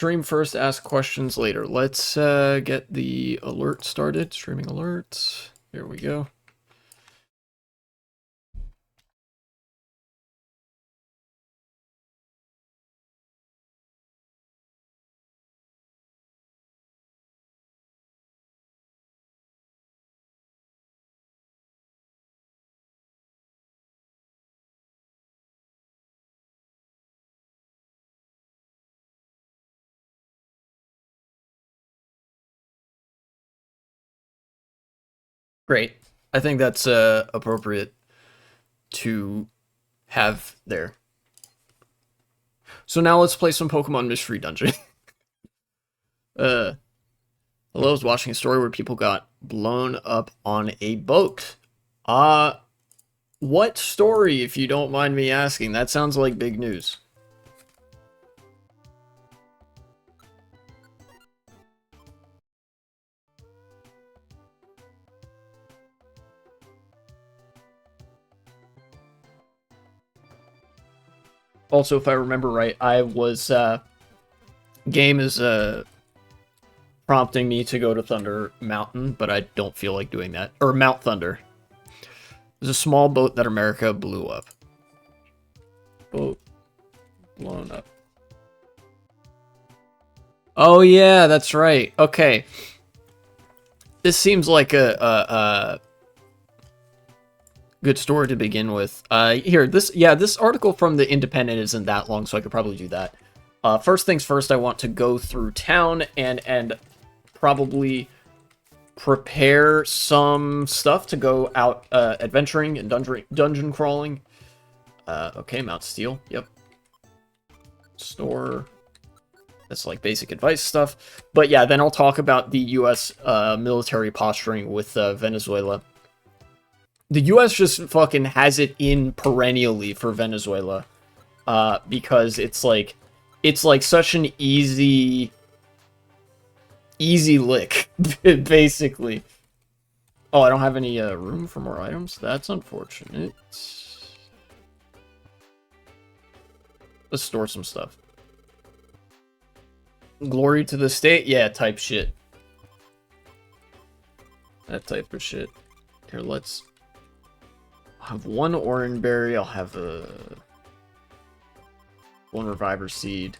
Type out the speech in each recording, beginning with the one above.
Stream first, ask questions later. Let's get the alert started. Streaming alerts. Here we go. Great. I think that's appropriate to have there. So now let's play some Pokemon Mystery Dungeon. Hello, I was watching a story where people got blown up on a boat. What story, if you don't mind me asking? That sounds like big news. Also, if I remember right, I was game is prompting me to go to Thunder Mountain, but I don't feel like doing that. Or Mount Thunder. There's a small boat that America blew up. Boat blown up. Oh yeah, that's right. Okay. This seems like a good story to begin with. Here, this article from the Independent isn't that long, so I could probably do that. First things first, I want to go through town and probably prepare some stuff to go out adventuring and dungeon crawling. Okay, Mount Steel. Yep. Store. That's like basic advice stuff. But yeah, then I'll talk about the U.S. Military posturing with Venezuela. The U.S. just fucking has it in perennially for Venezuela, because it's like such an easy lick, basically. Oh, I don't have any room for more items. That's unfortunate. Let's store some stuff. Glory to the state? Yeah, type shit. That type of shit. Here, let's... I'll have one Oran Berry. I'll have one Reviver Seed.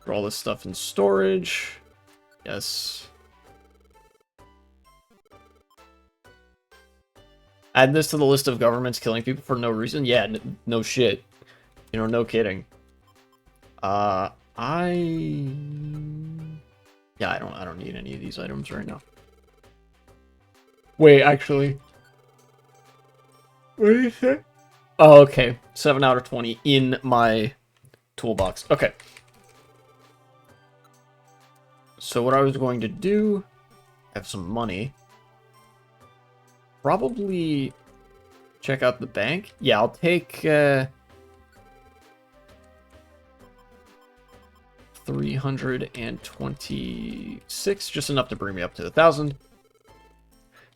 Put all this stuff in storage. Yes. Add this to the list of governments killing people for no reason? Yeah, no shit. You know, no kidding. Yeah, I don't need any of these items right now. Wait, actually. What did you say? Oh, okay. 7 out of 20 in my toolbox. Okay. So what I was going to do, have some money. Probably check out the bank. Yeah, I'll take 326, just enough to bring me up to 1,000.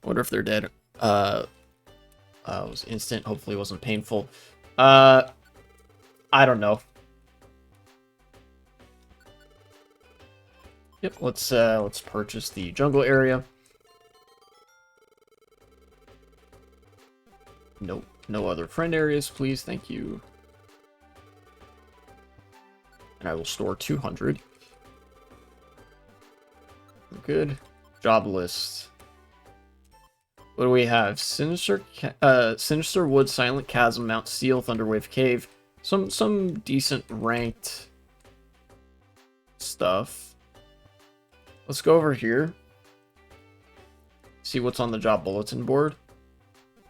Wonder if they're dead. It was instant. Hopefully it wasn't painful. I don't know. Yep, let's purchase the jungle area. Nope, no other friend areas, please. Thank you. And I will store 200. Good. Job list. What do we have? Sinister Wood, Silent Chasm, Mount Steel, Thunderwave Cave. Some decent ranked stuff. Let's go over here. See what's on the job bulletin board.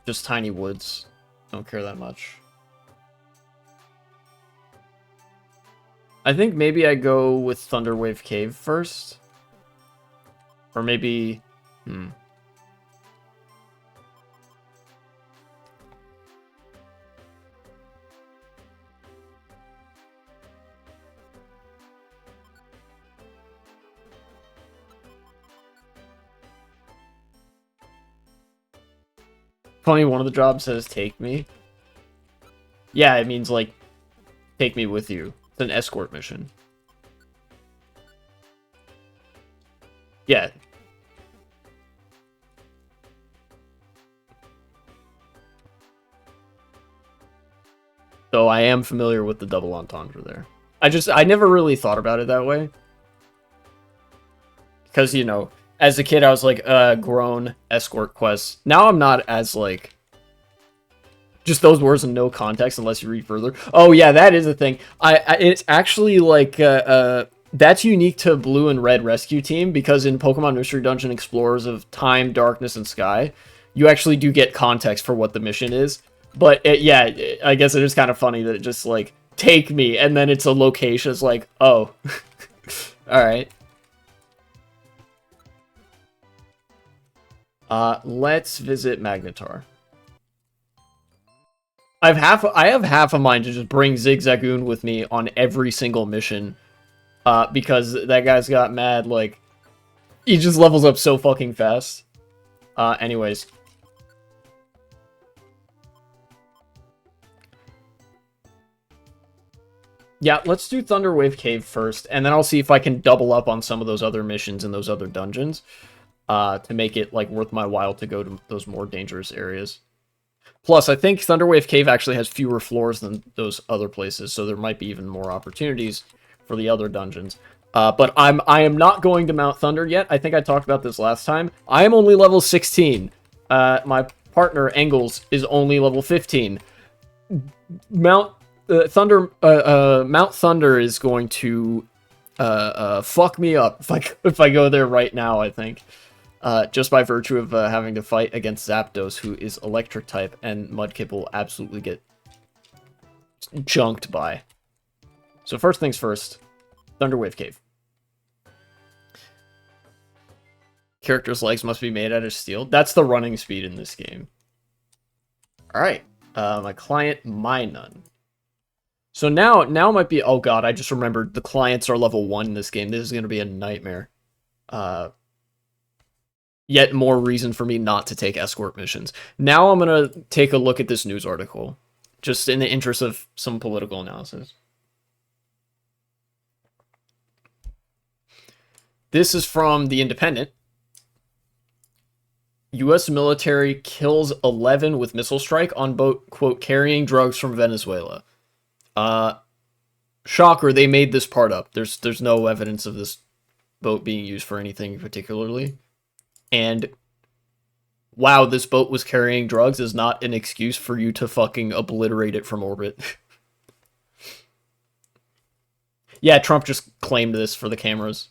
Just tiny woods. Don't care that much. I think maybe I go with Thunderwave Cave first. Or maybe... Funny, one of the jobs says, take me. Yeah, it means, like, take me with you. It's an escort mission. Yeah. So I am familiar with the double entendre there. I never really thought about it that way. Because, you know, as a kid, I was like, grown escort quests. Now I'm not as, like, just those words in no context unless you read further. Oh, yeah, that is a thing. It's actually, like, that's unique to Blue and Red Rescue Team, because in Pokemon Mystery Dungeon Explorers of Time, Darkness, and Sky, you actually do get context for what the mission is. But, yeah, I guess it is kind of funny that it just, like, take me, and then it's a location. It's like, oh. Alright. Let's visit Magnetar. I have half a mind to just bring Zigzagoon with me on every single mission. Because that guy's got mad, like, he just levels up so fucking fast. Anyways. Yeah, let's do Thunderwave Cave first, and then I'll see if I can double up on some of those other missions in those other dungeons. To make it, like, worth my while to go to those more dangerous areas. Plus, I think Thunderwave Cave actually has fewer floors than those other places, so there might be even more opportunities for the other dungeons. But I am not going to Mount Thunder yet. I think I talked about this last time. I am only level 16. My partner, Engels, is only level 15. Mount Thunder is going to fuck me up if I go there right now, I think. Just by virtue of having to fight against Zapdos, who is electric type, and Mudkip will absolutely get junked by. So first things first, Thunderwave Cave. Character's legs must be made out of steel. That's the running speed in this game. Alright, my client, Minun. So now might be, oh god, I just remembered the clients are level 1 in this game. This is going to be a nightmare. Yet more reason for me not to take escort missions. Now I'm going to take a look at this news article, just in the interest of some political analysis. This is from The Independent. U.S. military kills 11 with missile strike on boat, quote, carrying drugs from Venezuela. Shocker, they made this part up. There's no evidence of this boat being used for anything particularly. And wow, this boat was carrying drugs is not an excuse for you to fucking obliterate it from orbit. Yeah, Trump just claimed this for the cameras.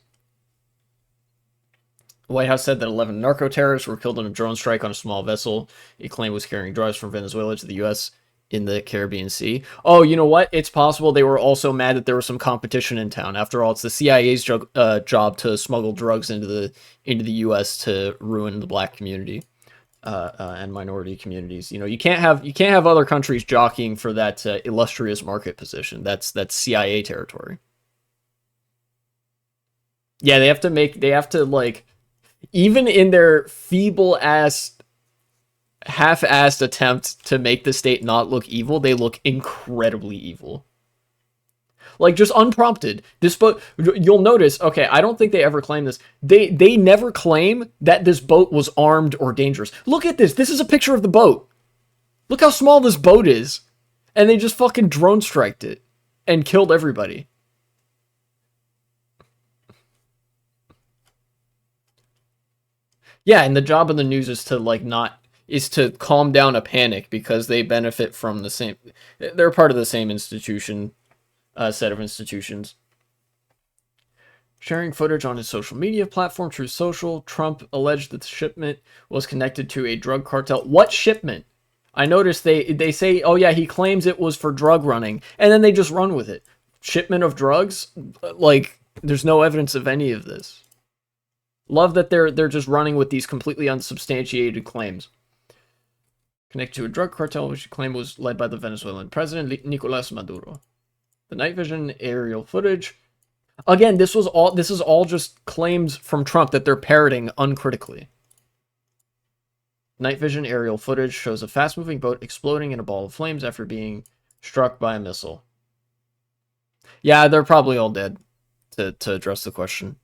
The White House said that 11 narco-terrorists were killed in a drone strike on a small vessel it claimed was carrying drugs from Venezuela to the U.S. in the Caribbean Sea. Oh, you know what? It's possible they were also mad that there was some competition in town. After all, it's the CIA's job to smuggle drugs into the U.S. to ruin the black community and minority communities. You know, you can't have other countries jockeying for that illustrious market position. That's CIA territory. Yeah, they have to like, even in their feeble ass half-assed attempt to make the state not look evil, they look incredibly evil. Like, just unprompted. This boat, you'll notice, okay, I don't think they ever claim this. They never claim that this boat was armed or dangerous. Look at this. This is a picture of the boat. Look how small this boat is. And they just fucking drone striked it and killed everybody. Yeah, and the job of the news is to, like, is to calm down a panic because they benefit from the same... They're part of the same institution, set of institutions. Sharing footage on his social media platform, Truth Social, Trump alleged that the shipment was connected to a drug cartel. What shipment? I noticed they say, oh yeah, he claims it was for drug running, and then they just run with it. Shipment of drugs? Like, there's no evidence of any of this. Love that they're just running with these completely unsubstantiated claims. Connected to a drug cartel, which he claimed was led by the Venezuelan president, Nicolás Maduro. The night vision aerial footage. Again, this is all just claims from Trump that they're parroting uncritically. Night vision aerial footage shows a fast-moving boat exploding in a ball of flames after being struck by a missile. Yeah, they're probably all dead, to address the question.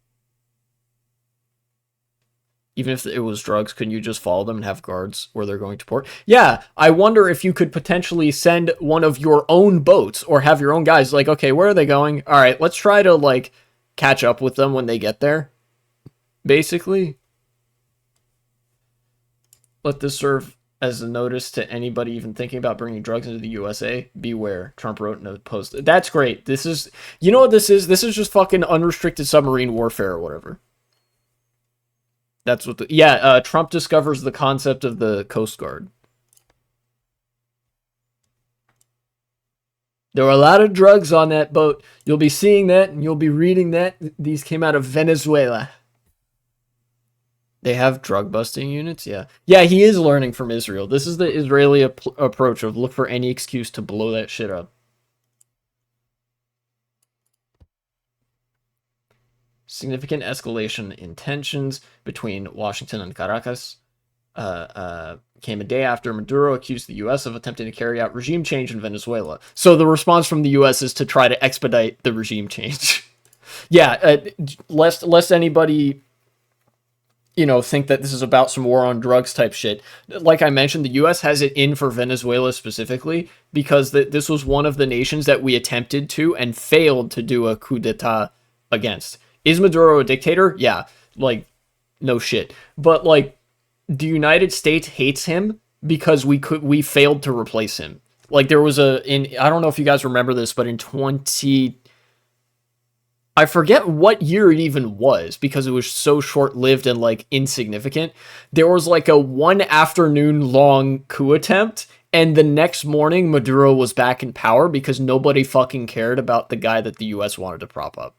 Even if it was drugs, couldn't you just follow them and have guards where they're going to port? Yeah, I wonder if you could potentially send one of your own boats or have your own guys like, okay, where are they going? All right, let's try to like catch up with them when they get there. Basically, let this serve as a notice to anybody even thinking about bringing drugs into the USA. Beware, Trump wrote in a post. That's great. This is, you know what this is? This is just fucking unrestricted submarine warfare or whatever. That's what the, yeah, Trump discovers the concept of the Coast Guard. There were a lot of drugs on that boat. You'll be seeing that and you'll be reading that. These came out of Venezuela. They have drug busting units? Yeah. Yeah, he is learning from Israel. This is the Israeli approach of look for any excuse to blow that shit up. Significant escalation in tensions between Washington and Caracas came a day after Maduro accused the U.S. of attempting to carry out regime change in Venezuela. So the response from the U.S. is to try to expedite the regime change. Yeah, lest anybody, you know, think that this is about some war on drugs type shit. Like I mentioned, the U.S. has it in for Venezuela specifically because this was one of the nations that we attempted to and failed to do a coup d'etat against. Is Maduro a dictator? Yeah, like, no shit. But, like, the United States hates him because we failed to replace him. Like, there was I don't know if you guys remember this, but in I forget what year it even was because it was so short-lived and, like, insignificant. There was, like, a one afternoon long coup attempt, and the next morning Maduro was back in power because nobody fucking cared about the guy that the U.S. wanted to prop up.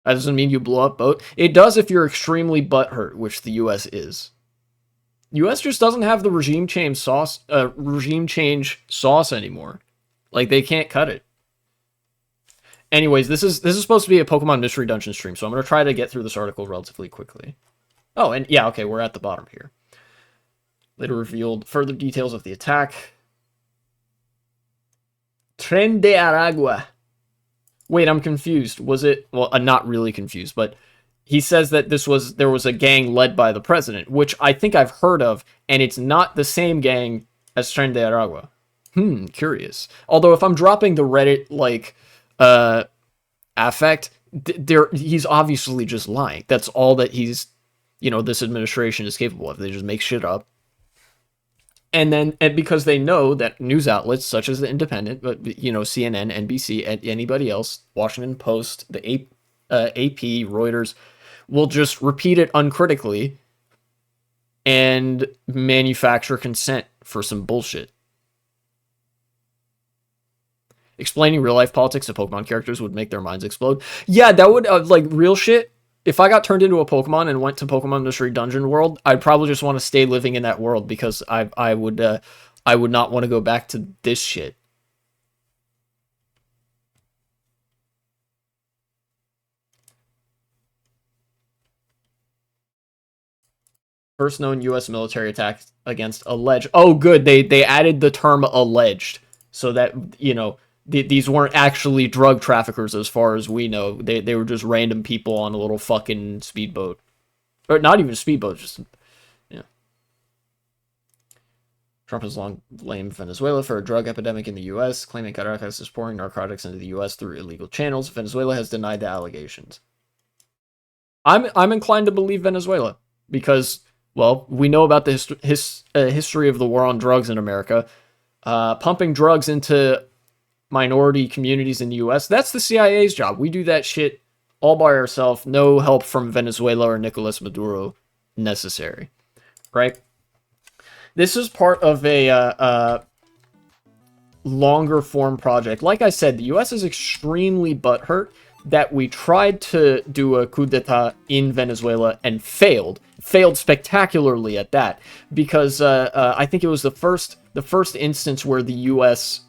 That doesn't mean you blow up boat. It does if you're extremely butthurt, which the U.S. is. U.S. just doesn't have the regime change sauce anymore. Like, they can't cut it. Anyways, this is supposed to be a Pokemon Mystery Dungeon stream, so I'm going to try to get through this article relatively quickly. Oh, and yeah, okay, we're at the bottom here. Later revealed further details of the attack. Tren de Aragua. Wait, I'm confused. Was it... Well, I'm not really confused, but he says that there was a gang led by the president, which I think I've heard of, and it's not the same gang as Tren de Aragua. Curious. Although if I'm dropping the Reddit, like, affect, he's obviously just lying. That's all that he's, you know, this administration is capable of. They just make shit up. And because they know that news outlets such as The Independent, but, you know, CNN, NBC, and anybody else, Washington Post, the AP, Reuters, will just repeat it uncritically and manufacture consent for some bullshit. Explaining real-life politics to Pokemon characters would make their minds explode. Yeah, that would, like, real shit. If I got turned into a Pokemon and went to Pokemon Mystery Dungeon World, I'd probably just want to stay living in that world because I would not want to go back to this shit. First known U.S. military attack against alleged... Oh, good. They added the term alleged so that, you know, these weren't actually drug traffickers as far as we know. They were just random people on a little fucking speedboat. Or not even a speedboat, just... Yeah. Trump has long blamed Venezuela for a drug epidemic in the U.S., claiming Caracas is pouring narcotics into the U.S. through illegal channels. Venezuela has denied the allegations. I'm inclined to believe Venezuela because, well, we know about the history of the war on drugs in America. Pumping drugs into minority communities in the U.S., that's the CIA's job. We do that shit all by ourselves. No help from Venezuela or Nicolas Maduro necessary. Right? This is part of a longer form project. Like I said, the U.S. is extremely butthurt that we tried to do a coup d'etat in Venezuela and failed spectacularly at that, because I think it was the first instance where the U.S.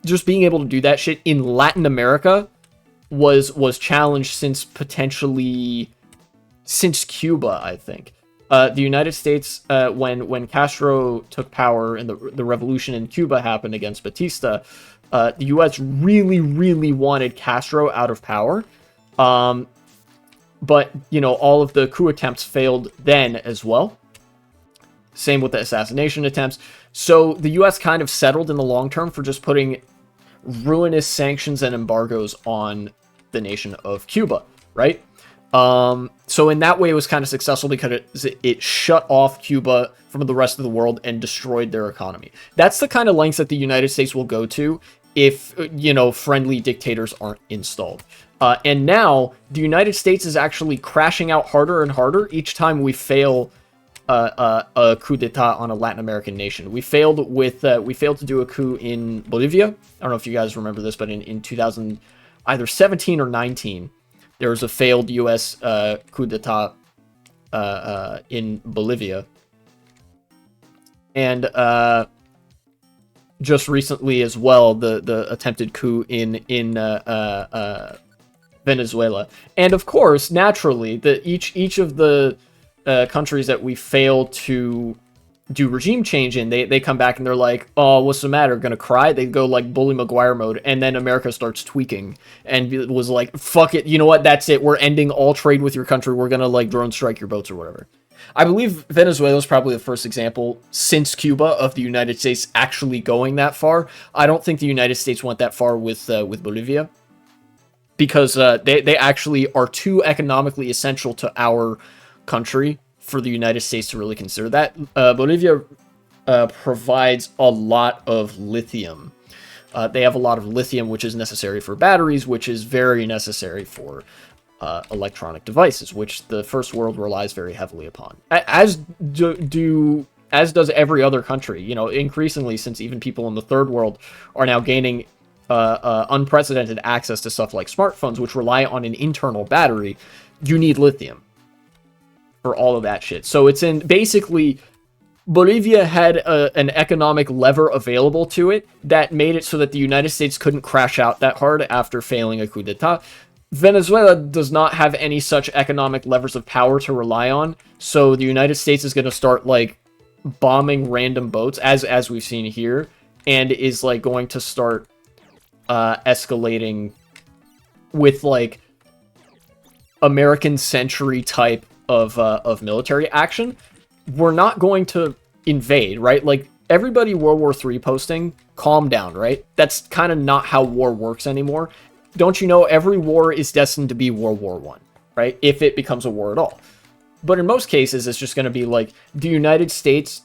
just being able to do that shit in Latin America was challenged since Cuba, I think. The United States, when Castro took power and the revolution in Cuba happened against Batista, the U.S. really, really wanted Castro out of power. but, you know, all of the coup attempts failed then as well. Same with the assassination attempts. So the US kind of settled in the long term for just putting ruinous sanctions and embargoes on the nation of Cuba, right? So in that way, it was kind of successful because it shut off Cuba from the rest of the world and destroyed their economy. That's the kind of lengths that the United States will go to if, you know, friendly dictators aren't installed. And now the United States is actually crashing out harder and harder each time we fail a coup d'etat on a Latin American nation. We failed to do a coup in Bolivia. I don't know if you guys remember this, but in 2000, either 17 or 19, there was a failed U.S. Coup d'etat in Bolivia, and just recently as well, the attempted coup in Venezuela. And of course, naturally, each of the countries that we fail to do regime change in, they come back and they're like, oh, what's the matter? Gonna cry? They go like Bully Maguire mode, and then America starts tweaking and it was like, fuck it, you know what? That's it. We're ending all trade with your country. We're gonna like drone strike your boats or whatever. I believe Venezuela is probably the first example since Cuba of the United States actually going that far. I don't think the United States went that far with Bolivia, because they actually are too economically essential to our country for the United States to really consider that. Bolivia provides a lot of lithium. They have a lot of lithium, which is necessary for batteries, which is very necessary for electronic devices, which the first world relies very heavily upon. As does every other country. You know, increasingly, since even people in the third world are now gaining unprecedented access to stuff like smartphones, which rely on an internal battery, you need lithium for all of that shit. So it's in basically Bolivia had an economic lever available to it that made it so that the United States couldn't crash out that hard after failing a coup d'etat. Venezuela does not have any such economic levers of power to rely on, so the United States is going to start like bombing random boats, as we've seen here, and is like going to start escalating with like American century type of military action. We're not going to invade, right? Like, everybody World War III posting, calm down, right? That's kind of not how war works anymore. Don't you know every war is destined to be World War I, right? If it becomes a war at all. But in most cases, it's just going to be like, the United States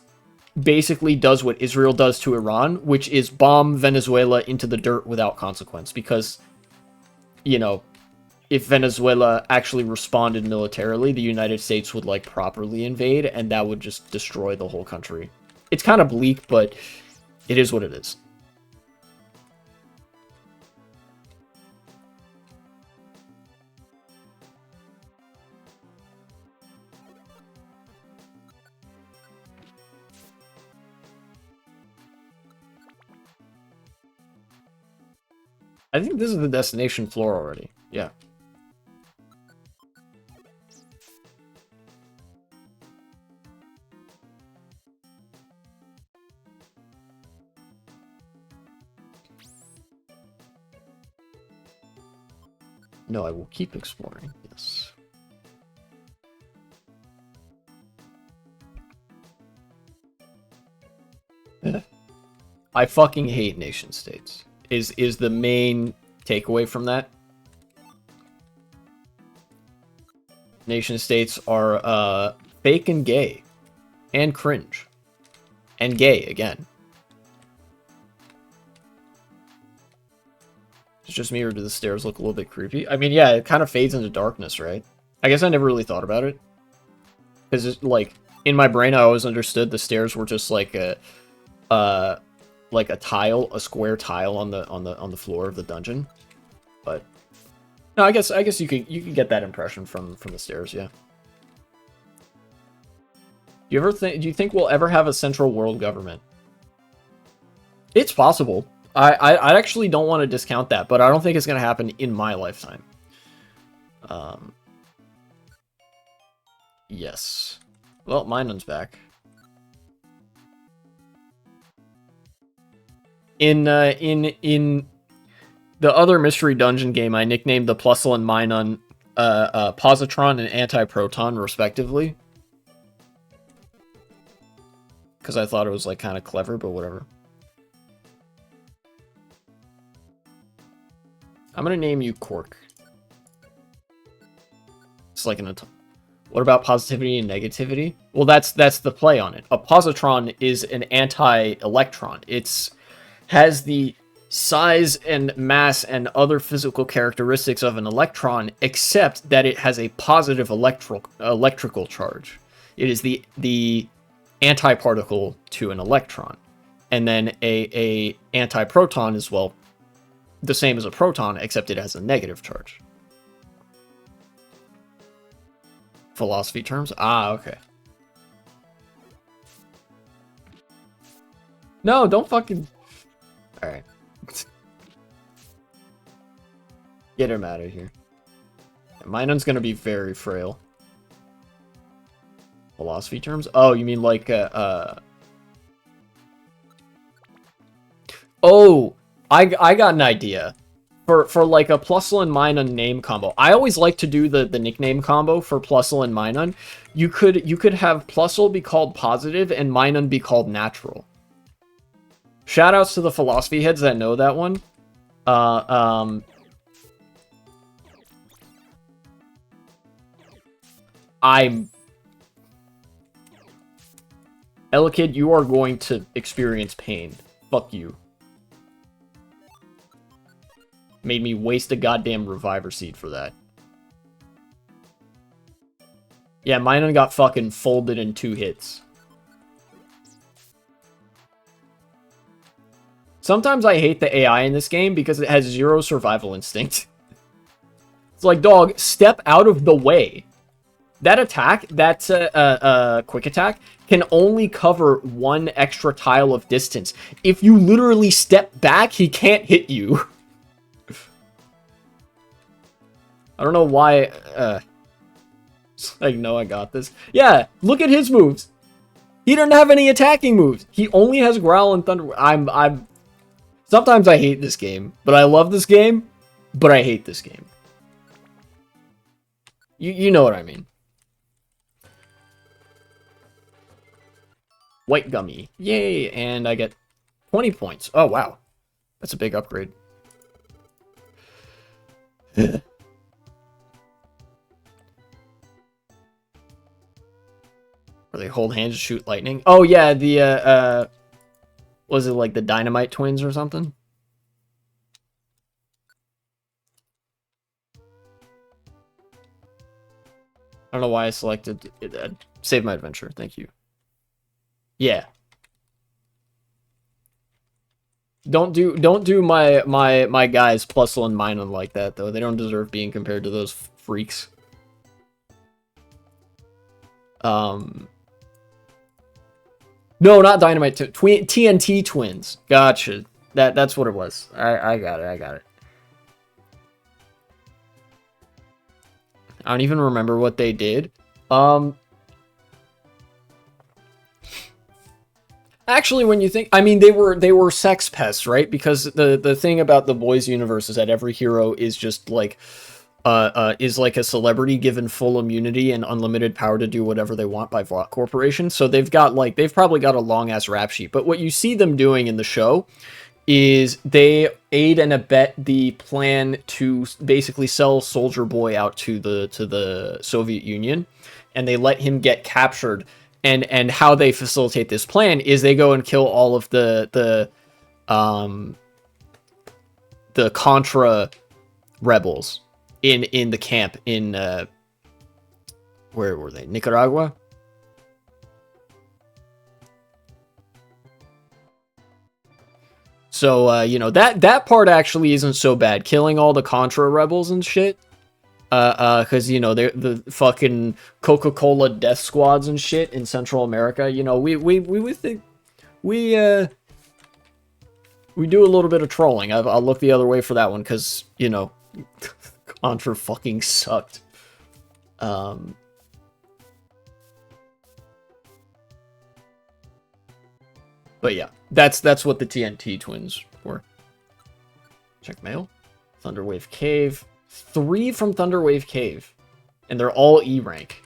basically does what Israel does to Iran, which is bomb Venezuela into the dirt without consequence. Because, you know, if Venezuela actually responded militarily, the United States would like properly invade, and that would just destroy the whole country. It's kind of bleak, but it is what it is. I think this is the destination floor already. Yeah. No, I will keep exploring. Yes. I fucking hate nation states. Is the main takeaway from that. Nation states are fake and gay and cringe and gay again. It's just me, or do the stairs look a little bit creepy? I mean, yeah, it kind of fades into darkness, right? I guess I never really thought about it. Because, it's like, in my brain, I always understood the stairs were just like a tile, a square tile on the floor of the dungeon. But no, I guess you could get that impression from the stairs, yeah. Do you think we'll ever have a central world government? It's possible. I actually don't want to discount that, but I don't think it's going to happen in my lifetime. Yes. Well, Minun's back. In the other mystery dungeon game, I nicknamed the Plusle and Minun positron and antiproton, respectively. Because I thought it was, like, kind of clever, but whatever. I'm gonna name you Quark. It's like an... What about positivity and negativity? Well, that's the play on it. A positron is an anti-electron. It's has the size and mass and other physical characteristics of an electron, except that it has a positive electrical charge. It is the antiparticle to an electron. And then a antiproton is, well, the same as a proton, except it has a negative charge. Philosophy terms? Ah, okay. No, don't fucking... Alright. Get him out of here. Minon's gonna be very frail. Philosophy terms? Oh, you mean like, Oh! I got an idea. For like a Plusle and Minun name combo. I always like to do the nickname combo for Plusle and Minun. You could have Plusle be called positive and Minun be called natural. Shoutouts to the philosophy heads that know that one. Elekid, you are going to experience pain. Fuck you. Made me waste a goddamn Reviver Seed for that. Yeah, mine got fucking folded in 2 hits. Sometimes I hate the AI in this game because it has 0 survival instinct. It's like, dog, step out of the way. That attack, that's a quick attack, can only cover 1 extra tile of distance. If you literally step back, he can't hit you. I don't know why, it's like, no, I got this. Yeah, look at his moves. He doesn't have any attacking moves. He only has Growl and Thunder. Sometimes I hate this game, but I love this game, but I hate this game. You know what I mean. White Gummy. Yay, and I get 20 points. Oh, wow. That's a big upgrade. Where they hold hands to shoot lightning. Oh, yeah, the, was it like the Dynamite Twins or something? I don't know why I selected it. Save my adventure, thank you. Yeah. Don't do my guys Plusle and Minun like that though. They don't deserve being compared to those freaks. No, not Dynamite TNT Twins. Gotcha. That's what it was. I got it. I don't even remember what they did. Actually, when you think, I mean, they were sex pests, right? Because the thing about the boys universe is that every hero is just like is like a celebrity given full immunity and unlimited power to do whatever they want by Vought Corporation. So they've probably got a long ass rap sheet. But what you see them doing in the show is they aid and abet the plan to basically sell Soldier Boy out to the Soviet Union, and they let him get captured. And how they facilitate this plan is they go and kill all of the Contra rebels in the camp in where were they? Nicaragua? So you know, that part actually isn't so bad. Killing all the Contra rebels and shit. Because, you know, they're the fucking Coca-Cola death squads and shit in Central America. You know, we do a little bit of trolling. I'll look the other way for that one because, you know, Contra fucking sucked. But yeah, that's what the TNT Twins were. Check mail. Thunderwave Cave. 3 from Thunderwave Cave. And they're all E rank.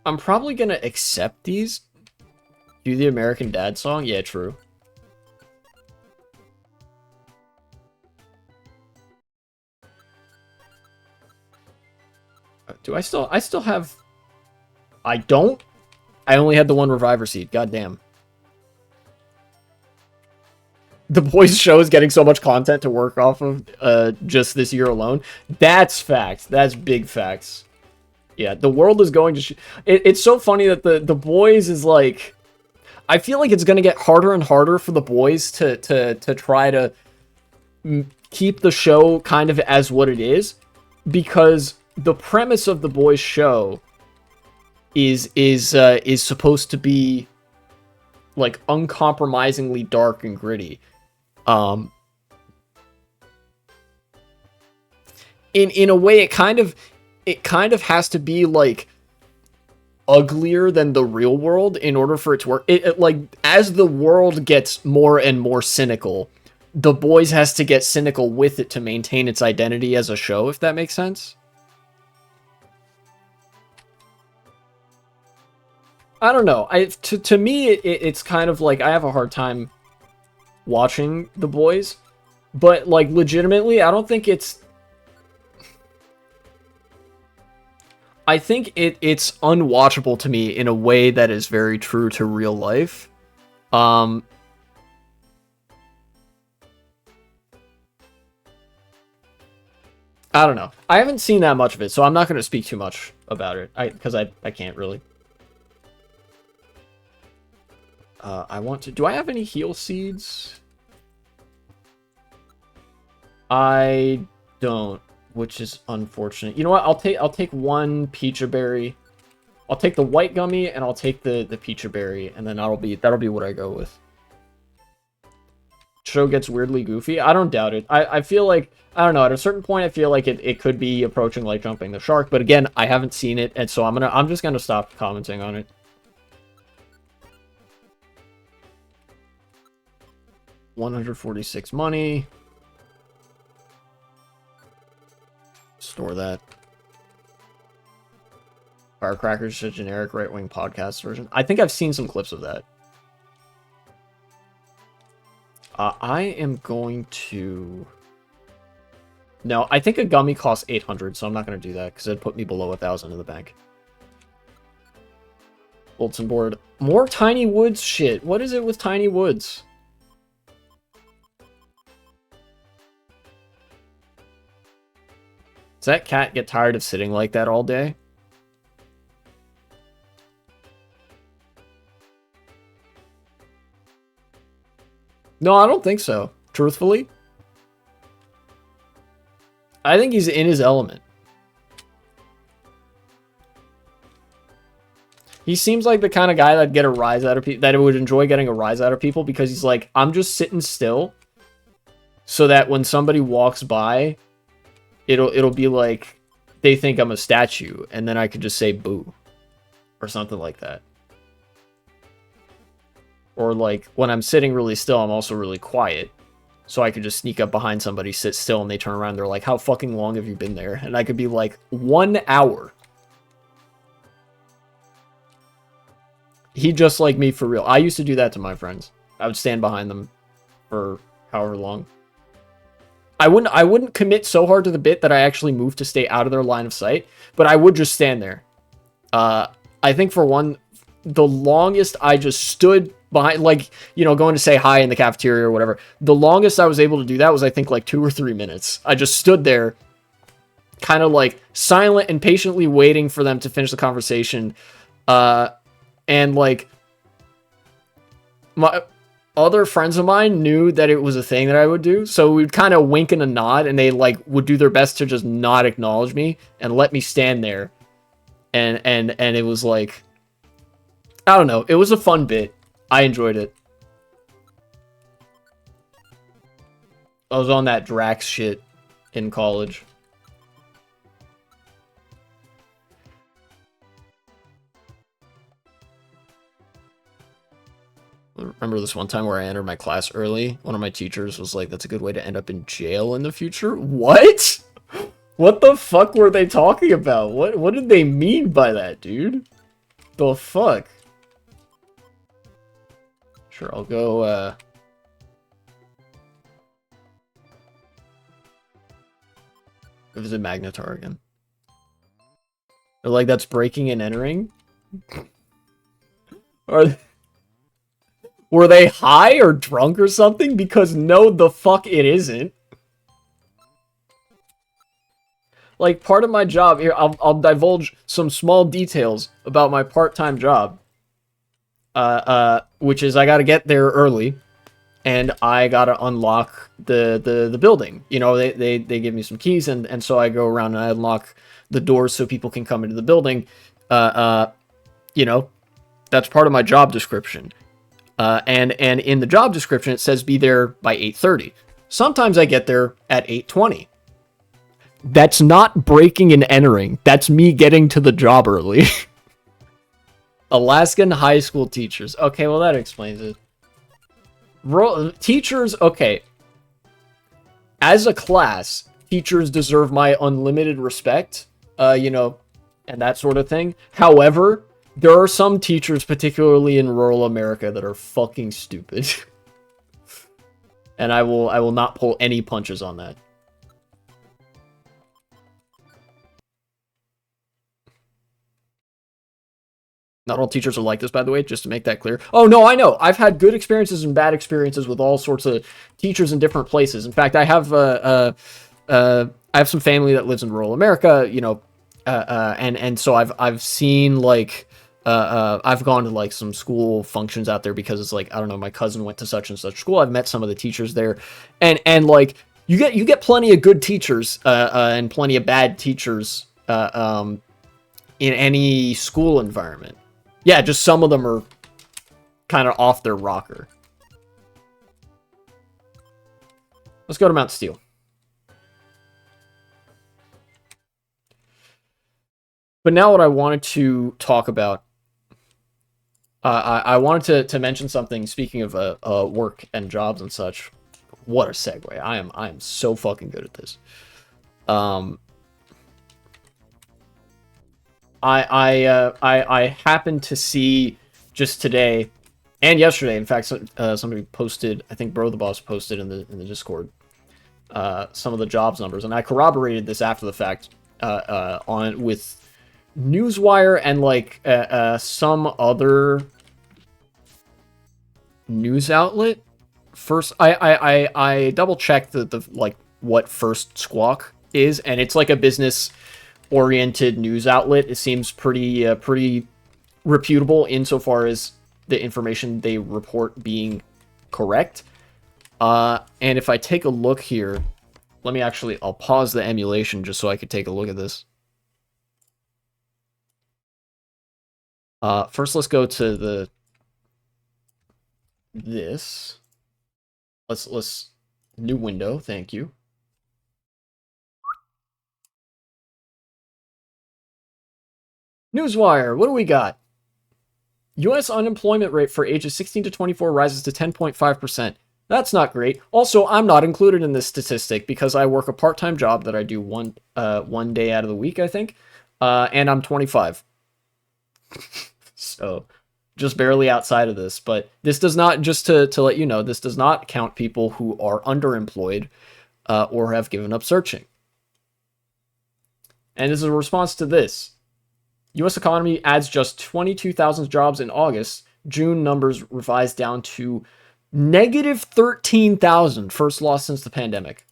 I'm probably gonna accept these. Do the American Dad song? Yeah, true. Do I still have... I don't? I only had the 1 Reviver seed. Goddamn. The Boys show is getting so much content to work off of just this year alone. That's facts. That's big facts. Yeah, the world is going to... It's so funny that the Boys is like... I feel like it's going to get harder and harder for the Boys to try to keep the show kind of as what it is, because the premise of the Boys show is supposed to be like uncompromisingly dark and gritty. In a way, it kind of has to be like uglier than the real world in order for it to work. It like, as the world gets more and more cynical, the Boys has to get cynical with it to maintain its identity as a show, if that makes sense. I don't know. To me, it's kind of like I have a hard time watching The Boys, but like legitimately, I don't think it's... I think it's unwatchable to me in a way that is very true to real life. I don't know. I haven't seen that much of it, so I'm not going to speak too much about it. Because I can't really. I want to... Do I have any heal seeds? I don't, which is unfortunate. You know what? I'll take 1 Pecha Berry. I'll take the white gummy and I'll take the Pecha Berry, and then that'll be what I go with. Show gets weirdly goofy. I don't doubt it. I feel like, I don't know, at a certain point I feel like it could be approaching like Jumping the Shark, but again, I haven't seen it, and so I'm just gonna stop commenting on it. 146 money. Store that. Firecrackers, a generic right-wing podcast version. I think I've seen some clips of that. I am going to... No, I think a gummy costs 800, so I'm not going to do that, because it'd put me below 1,000 in the bank. Bulletin board. More Tiny Woods shit. What is it with Tiny Woods? Does that cat get tired of sitting like that all day? No, I don't think so. Truthfully. I think he's in his element. He seems like the kind of guy that'd get a rise out of people, that would enjoy getting a rise out of people, because he's like, I'm just sitting still so that when somebody walks by, it'll be like they think I'm a statue, and then I could just say boo or something like that. Or like when I'm sitting really still, I'm also really quiet, so I could just sneak up behind somebody, sit still, and they turn around, they're like, how fucking long have you been there? And I could be like, 1 hour. He just like me for real. I used to do that to my friends. I would stand behind them for however long. I wouldn't commit so hard to the bit that I actually moved to stay out of their line of sight, but I would just stand there. I think for one, the longest I just stood behind, like, you know, going to say hi in the cafeteria or whatever. The longest I was able to do that was, I think, like 2 or 3 minutes. I just stood there, kind of like silent and patiently waiting for them to finish the conversation. And like, my other friends of mine knew that it was a thing that I would do, so we'd kind of wink and a nod, and they like would do their best to just not acknowledge me and let me stand there. And it was like, I don't know, it was a fun bit. I enjoyed it. I was on that Drax shit in college. Remember remember this one time where I entered my class early. One of my teachers was like, "That's a good way to end up in jail in the future." What? What the fuck were they talking about? What did they mean by that, dude? The fuck? Sure, I'll go, visit Magnetar again. They're like, that's breaking and entering? Or were they high or drunk or something? Because no, the fuck it isn't. Like, part of my job here, I'll divulge some small details about my part-time job. Which is I gotta get there early, and I gotta unlock the building. You know, they give me some keys, and so I go around and I unlock the doors so people can come into the building. You know, that's part of my job description. And in the job description, it says be there by 8:30. Sometimes I get there at 8:20. That's not breaking and entering. That's me getting to the job early. Alaskan high school teachers. Okay, well, that explains it. Teachers, okay. As a class, teachers deserve my unlimited respect, you know, and that sort of thing. However, there are some teachers, particularly in rural America, that are fucking stupid. And I will not pull any punches on that. Not all teachers are like this, by the way, just to make that clear. Oh, no, I know. I've had good experiences and bad experiences with all sorts of teachers in different places. In fact, I have some family that lives in rural America, you know, and so I've seen, like, I've gone to, like, some school functions out there because it's like, I don't know, my cousin went to such and such school. I've met some of the teachers there, and like, you get plenty of good teachers, and plenty of bad teachers, in any school environment. Yeah, just some of them are kind of off their rocker. Let's go to Mount Steel. But now what I wanted to talk about, I wanted to mention something, speaking of work and jobs and such. What a segue. I am so fucking good at this. I happened to see just today and yesterday, in fact, somebody posted, I think Bro the Boss posted in the Discord, some of the jobs numbers, and I corroborated this after the fact, on with Newswire and like some other news outlet. First, I double checked the like what First Squawk is, and it's like a business oriented news outlet. It seems pretty reputable insofar as the information they report being correct. And if I take a look here, I'll pause the emulation just so I could take a look at this. First, let's go to this. Let's new window. Thank you. Newswire, what do we got? U.S. unemployment rate for ages 16 to 24 rises to 10.5%. That's not great. Also, I'm not included in this statistic because I work a part-time job that I do one day out of the week, I think, and I'm 25. So, just barely outside of this. But this does not, just to let you know, this does not count people who are underemployed or have given up searching. And this is a response to this. U.S. economy adds just 22,000 jobs in August. June numbers revised down to negative 13,000. First loss since the pandemic.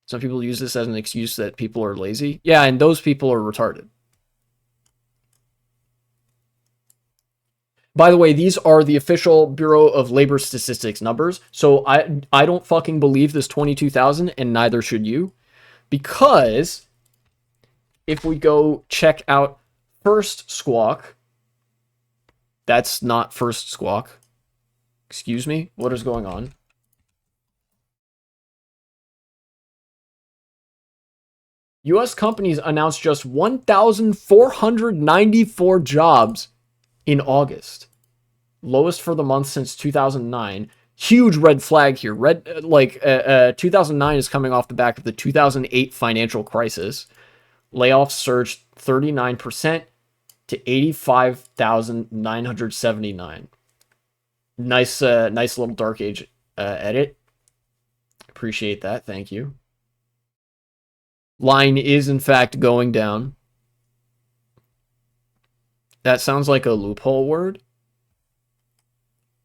Some people use this as an excuse that people are lazy. Yeah, and those people are retarded. By the way, these are the official Bureau of Labor Statistics numbers. So I don't fucking believe this 22,000, and neither should you. Because if we go check out First Squawk, that's not First Squawk. Excuse me, what is going on? U.S. companies announced just 1,494 jobs in August. Lowest for the month since 2009. Huge red flag here. 2009 is coming off the back of the 2008 financial crisis. Layoffs surged 39% to 85,979. Nice little Dark Age edit. Appreciate that. Thank you. Line is in fact going down. That sounds like a loophole word.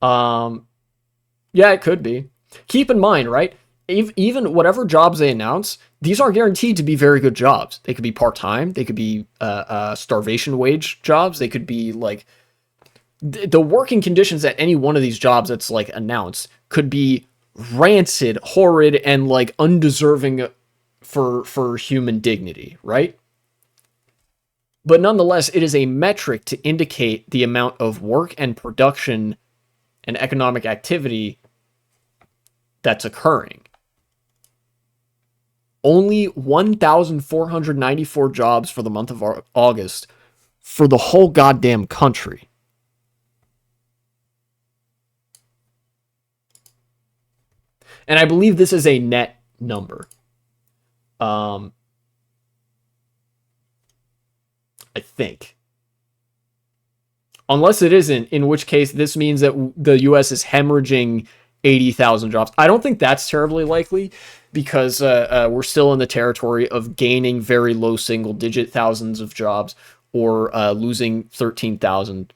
Yeah, it could be. Keep in mind, right? Even whatever jobs they announce, these are guaranteed to be very good jobs. They could be part-time. They could be starvation wage jobs. They could be like the working conditions at any one of these jobs that's like announced could be rancid, horrid, and like undeserving for human dignity, right? But nonetheless, it is a metric to indicate the amount of work and production and economic activity that's occurring. Only 1,494 jobs for the month of August for the whole goddamn country. And I believe this is a net number. I think. Unless it isn't, in which case this means that the US is hemorrhaging 80,000 jobs. I don't think that's terribly likely because we're still in the territory of gaining very low single-digit thousands of jobs or losing 13,000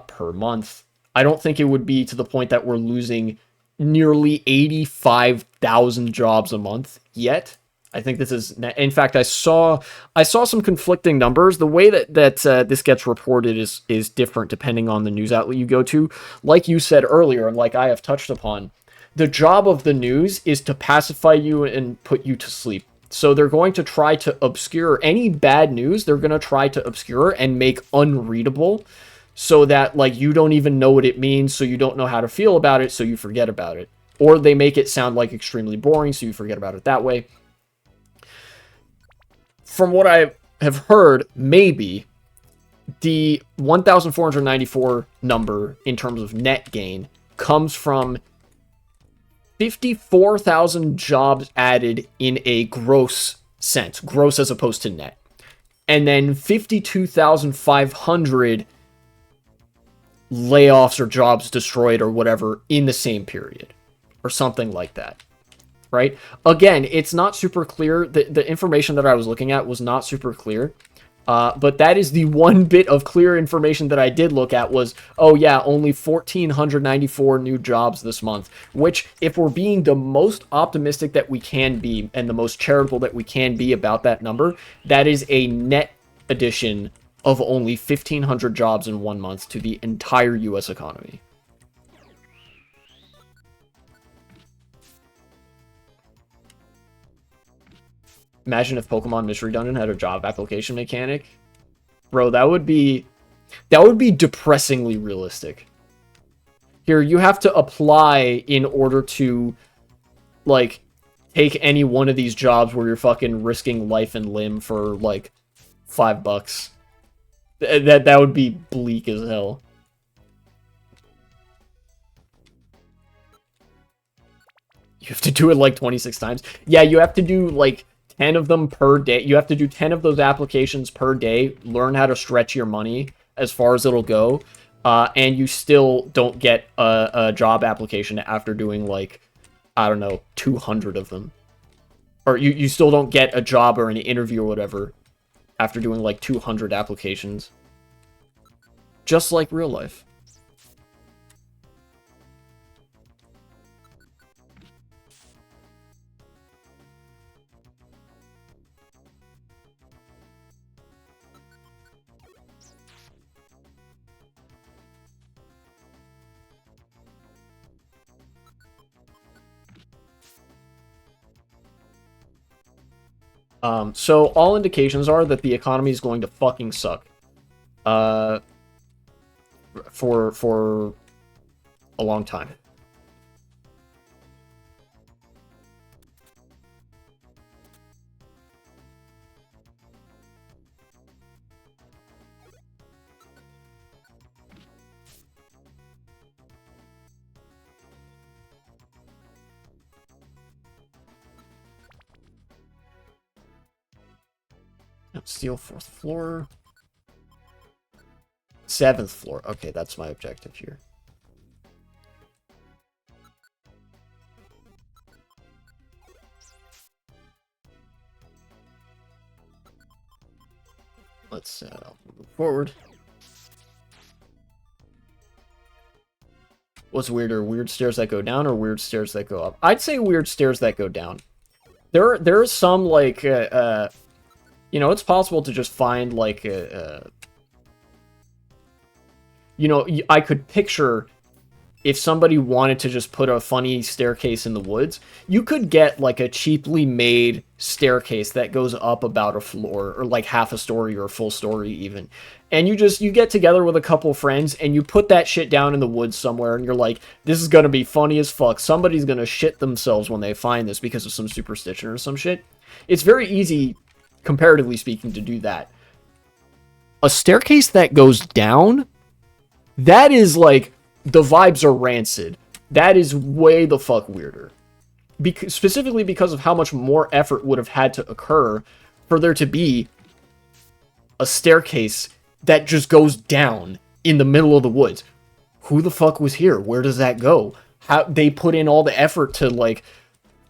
per month. I don't think it would be to the point that we're losing nearly 85,000 jobs a month yet. I think this is, in fact, I saw some conflicting numbers. The way that this gets reported is different depending on the news outlet you go to. Like you said earlier, and like I have touched upon, the job of the news is to pacify you and put you to sleep. So they're going to try to obscure any bad news. They're going to try to obscure and make unreadable so that like you don't even know what it means, so you don't know how to feel about it, so you forget about it. Or they make it sound like extremely boring, so you forget about it that way. From what I have heard, maybe the 1,494 number in terms of net gain comes from 54,000 jobs added in a gross sense, gross as opposed to net, and then 52,500 layoffs or jobs destroyed or whatever in the same period, or something like that. Right? Again, it's not super clear. The information that I was looking at was not super clear. But that is the one bit of clear information that I did look at was, oh yeah, only 1,494 new jobs this month. Which, if we're being the most optimistic that we can be and the most charitable that we can be about that number, that is a net addition of only 1,500 jobs in 1 month to the entire US economy. Imagine if Pokemon Mystery Dungeon had a job application mechanic. Bro, that would be depressingly realistic. Here, you have to apply in order to, like, take any one of these jobs where you're fucking risking life and limb for, like, $5. That would be bleak as hell. You have to do it, like, 26 times. Yeah, you have to do, like, 10 of them per day. You have to do 10 of those applications per day, learn how to stretch your money as far as it'll go, and you still don't get a job application after doing, like, I don't know, 200 of them. Or you still don't get a job or an interview or whatever after doing, like, 200 applications. Just like real life. So all indications are that the economy is going to fucking suck. For a long time. Steal 4th floor. 7th floor. Okay, that's my objective here. Let's move forward. What's weirder, weird stairs that go down or weird stairs that go up? I'd say weird stairs that go down. There are some, like, you know, it's possible to just find, like, you know, I could picture if somebody wanted to just put a funny staircase in the woods, you could get, like, a cheaply made staircase that goes up about a floor, or, like, half a story or a full story, even. And you get together with a couple friends, and you put that shit down in the woods somewhere, and you're like, this is gonna be funny as fuck. Somebody's gonna shit themselves when they find this because of some superstition or some shit. It's very easy, comparatively speaking, to do that. A staircase that goes down, that is, like, the vibes are rancid. That is way the fuck weirder. Specifically because of how much more effort would have had to occur for there to be a staircase that just goes down in the middle of the woods. Who the fuck was here? Where does that go? How they put in all the effort to, like,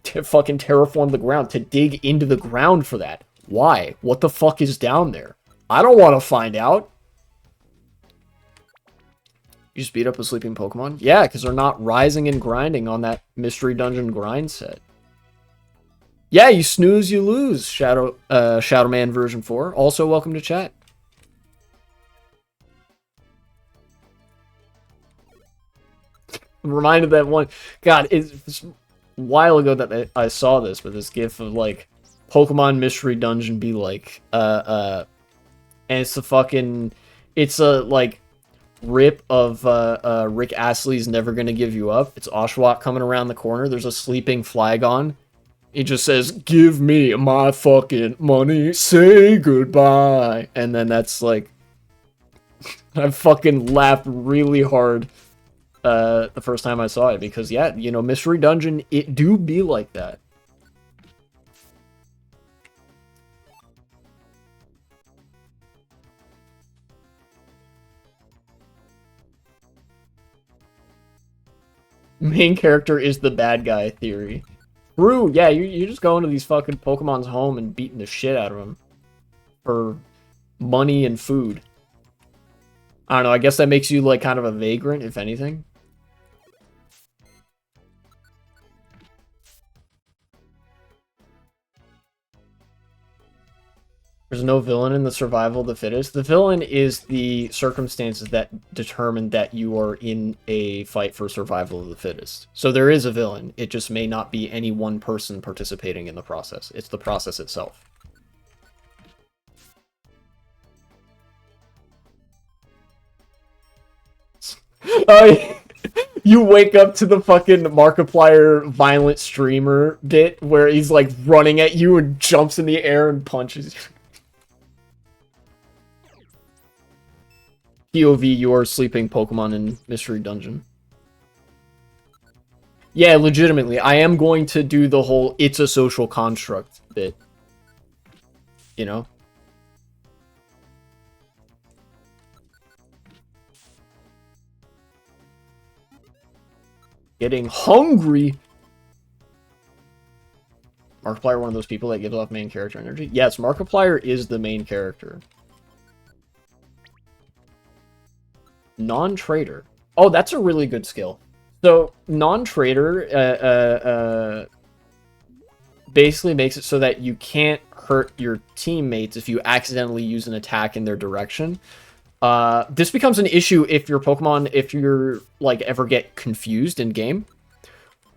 to fucking terraform the ground, to dig into the ground for that. Why? What the fuck is down there? I don't want to find out. You just beat up a sleeping Pokemon? Yeah, because they're not rising and grinding on that Mystery Dungeon grind set. Yeah, you snooze, you lose, Shadow Man version 4. Also, welcome to chat. I'm reminded that one... God, it's a while ago that I saw this, but this gif of, like, Pokemon Mystery Dungeon be like, and it's a fucking... It's a, like... rip of Rick Astley's Never Gonna Give You Up. It's Oshawott coming around the corner. There's a sleeping Flygon. He just says, give me my fucking money, say goodbye. And then that's like... I fucking laughed really hard the first time I saw it. Because, yeah, you know, Mystery Dungeon, it do be like that. Main character is the bad guy theory. True, yeah, you just go into these fucking Pokemon's home and beating the shit out of them. For money and food. I don't know, I guess that makes you, like, kind of a vagrant, if anything. There's no villain in the survival of the fittest. The villain is the circumstances that determine that you are in a fight for survival of the fittest. So there is a villain. It just may not be any one person participating in the process. It's the process itself. You wake up to the fucking Markiplier violent streamer bit where he's like running at you and jumps in the air and punches you. POV, your sleeping Pokemon in Mystery Dungeon. Yeah, legitimately, I am going to do the whole it's a social construct bit. You know? Getting hungry! Markiplier one of those people that gives off main character energy? Yes, Markiplier is the main character. Non-trader. Oh, that's a really good skill. So, non-trader basically makes it so that you can't hurt your teammates if you accidentally use an attack in their direction. This becomes an issue if your Pokemon, if you're, like, ever get confused in game.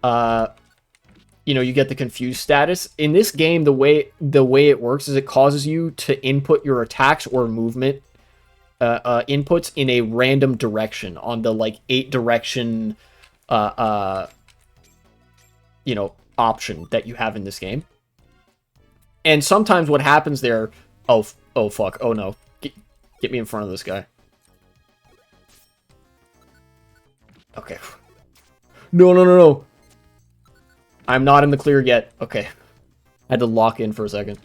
You know, you get the confused status. In this game, the way it works is it causes you to input your attacks or movement inputs in a random direction on the, like, 8 direction, you know, option that you have in this game. And sometimes what happens there... Oh fuck. Oh, no. Get me in front of this guy. Okay. No. I'm not in the clear yet. Okay. I had to lock in for a second.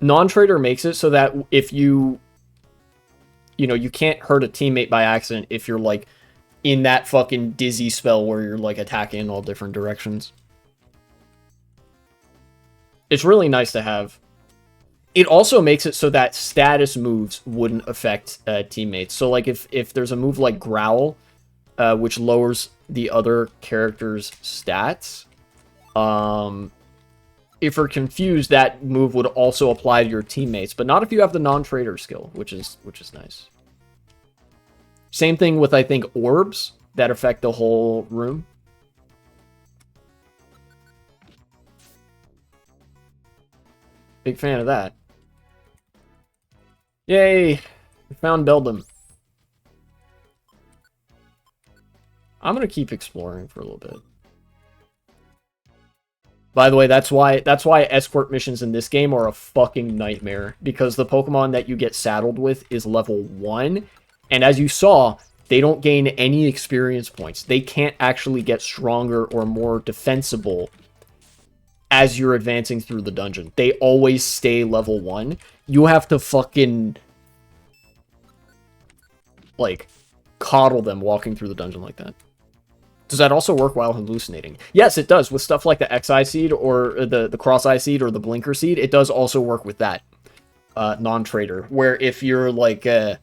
Non-trader makes it so that if you know, you can't hurt a teammate by accident if you're, like, in that fucking dizzy spell where you're, like, attacking in all different directions. It's really nice to have. It also makes it so that status moves wouldn't affect teammates. So, like, if there's a move like Growl, which lowers the other character's stats, if you're confused, that move would also apply to your teammates, but not if you have the non-trader skill, which is nice. Same thing with, I think, orbs that affect the whole room. Big fan of that. Yay! We found Beldam. I'm gonna keep exploring for a little bit. By the way, that's why escort missions in this game are a fucking nightmare, because the Pokemon that you get saddled with is level 1, and as you saw, they don't gain any experience points. They can't actually get stronger or more defensible as you're advancing through the dungeon. They always stay level 1. You have to fucking, like, coddle them walking through the dungeon like that. Does that also work while hallucinating? Yes, it does. With stuff like the X-Eye Seed or the Cross-Eye Seed or the Blinker Seed, it does also work with that non-trader. Where if you're like you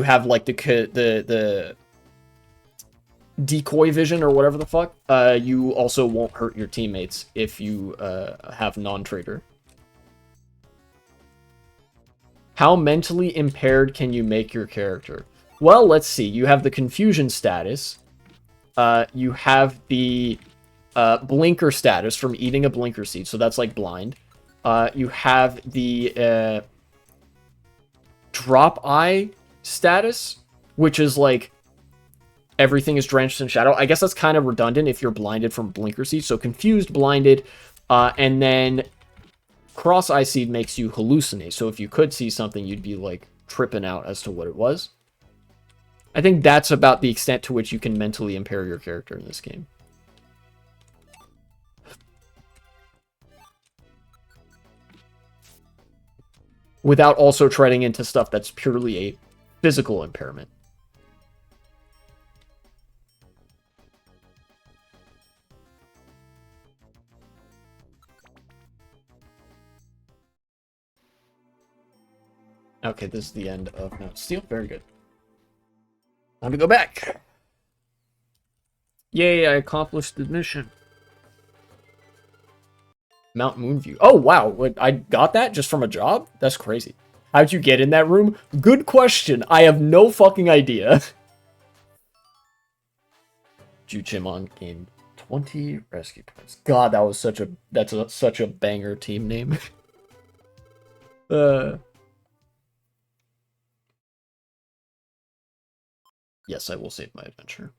have like the decoy vision or whatever the fuck, you also won't hurt your teammates if you have non-trader. How mentally impaired can you make your character? Well, let's see. You have the confusion status. You have the blinker status from eating a blinker seed, so that's like blind. You have the drop eye status, which is like everything is drenched in shadow. I guess that's kind of redundant if you're blinded from blinker seed. So confused, blinded, and then Cross-Eye Seed makes you hallucinate, so if you could see something, you'd be, like, tripping out as to what it was. I think that's about the extent to which you can mentally impair your character in this game. Without also treading into stuff that's purely a physical impairment. Okay, this is the end of Mount Steel. Very good. Time to go back. Yay, I accomplished the mission. Mount Moonview. Oh, wow. Wait, I got that just from a job? That's crazy. How'd you get in that room? Good question. I have no fucking idea. Juchimon gained 20 rescue points. God, that was such a banger team name. Yes, I will save my adventure.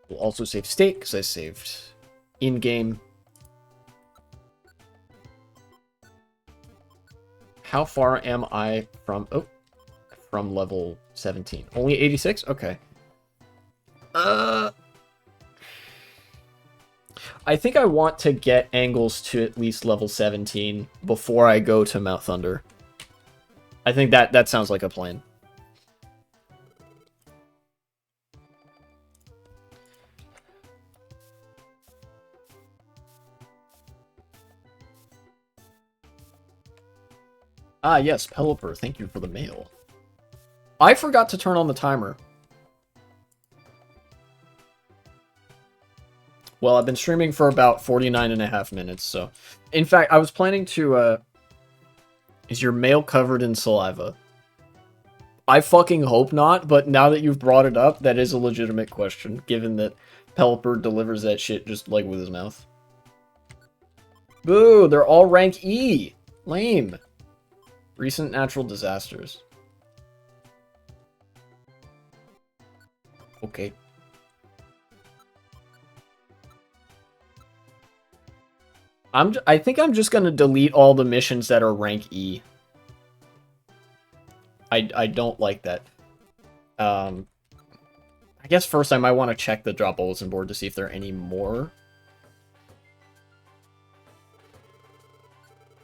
We'll also save state, because I saved in-game. How far am I from... Oh, from level 17. Only 86? Okay. I think I want to get angles to at least level 17 before I go to Mount Thunder. I think that sounds like a plan. Ah, yes, Pelipper, thank you for the mail. I forgot to turn on the timer. Well, I've been streaming for about 49.5 minutes, so... In fact, I was planning to, Is your mail covered in saliva? I fucking hope not, but now that you've brought it up, that is a legitimate question, given that Pelipper delivers that shit just, like, with his mouth. Boo! They're all rank E! Lame. Recent natural disasters. Okay. I think I'm just gonna delete all the missions that are rank E. I don't like that. I guess first I might want to check the drop bulletin board to see if there are any more.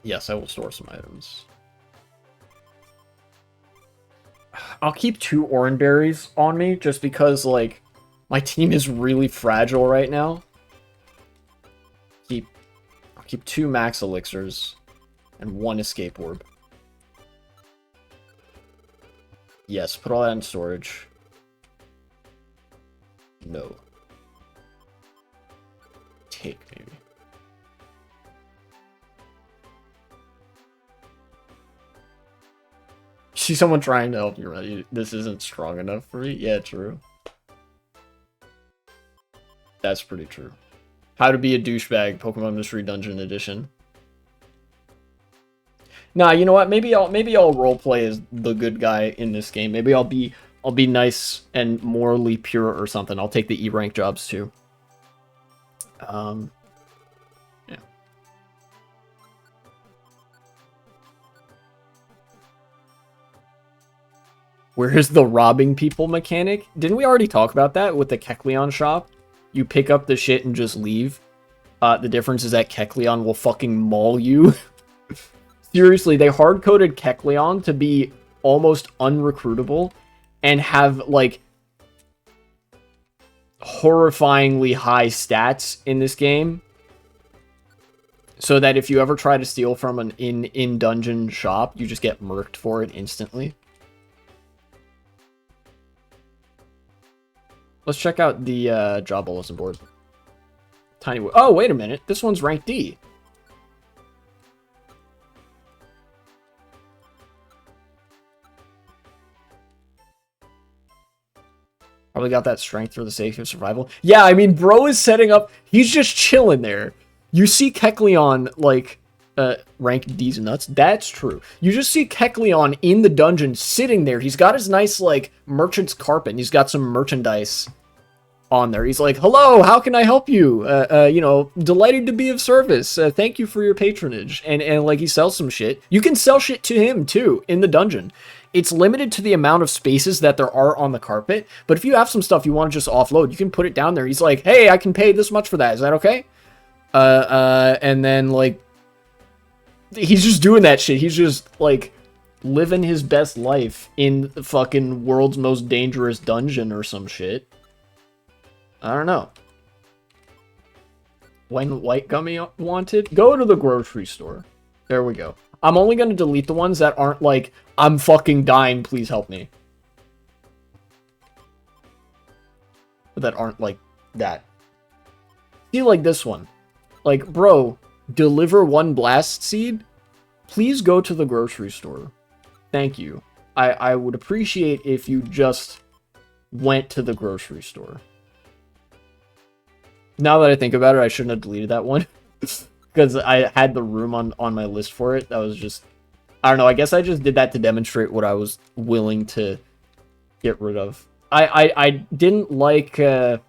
Yes, I will store some items. I'll keep 2 orange berries on me just because, like, my team is really fragile right now. I'll keep 2 max elixirs and 1 escape orb. Yes, put all that in storage. No. Take, maybe. See someone trying to help you, right? This isn't strong enough for me? Yeah, true. That's pretty true. How to be a douchebag, Pokemon Mystery Dungeon Edition. Nah, you know what? Maybe I'll roleplay as the good guy in this game. Maybe I'll be nice and morally pure or something. I'll take the E rank jobs too. Yeah. Where's the robbing people mechanic? Didn't we already talk about that with the Kecleon shop? You pick up the shit and just leave. The difference is that Kecleon will fucking maul you. Seriously, they hard-coded Kecleon to be almost unrecruitable and have, like, horrifyingly high stats in this game. So that if you ever try to steal from an in-dungeon shop, you just get murked for it instantly. Let's check out the job bulletin board. Tiny. Oh, wait a minute. This one's rank D. Probably got that strength for the sake of survival. Yeah, I mean, bro is setting up. He's just chilling there. You see Kecleon, like, rank D's nuts. That's true. You just see Kecleon in the dungeon sitting there. He's got his nice, like, merchant's carpet. And he's got some merchandise on there. He's like, hello, how can I help you? You know, delighted to be of service. Thank you for your patronage. And like, he sells some shit. You can sell shit to him, too, in the dungeon. It's limited to the amount of spaces that there are on the carpet. But if you have some stuff you want to just offload, you can put it down there. He's like, hey, I can pay this much for that. Is that okay? And then, like, he's just doing that shit. He's just, like, living his best life in the fucking world's most dangerous dungeon or some shit. I don't know. When White Gummy wanted? Go to the grocery store. There we go. I'm only going to delete the ones that aren't like, I'm fucking dying, please help me. That aren't like that. See, like this one. Like, bro, deliver 1 blast seed? Please go to the grocery store. Thank you. I would appreciate if you just went to the grocery store. Now that I think about it, I shouldn't have deleted that one. Because I had the room on my list for it. That was just... I don't know, I guess I just did that to demonstrate what I was willing to get rid of. I didn't like... my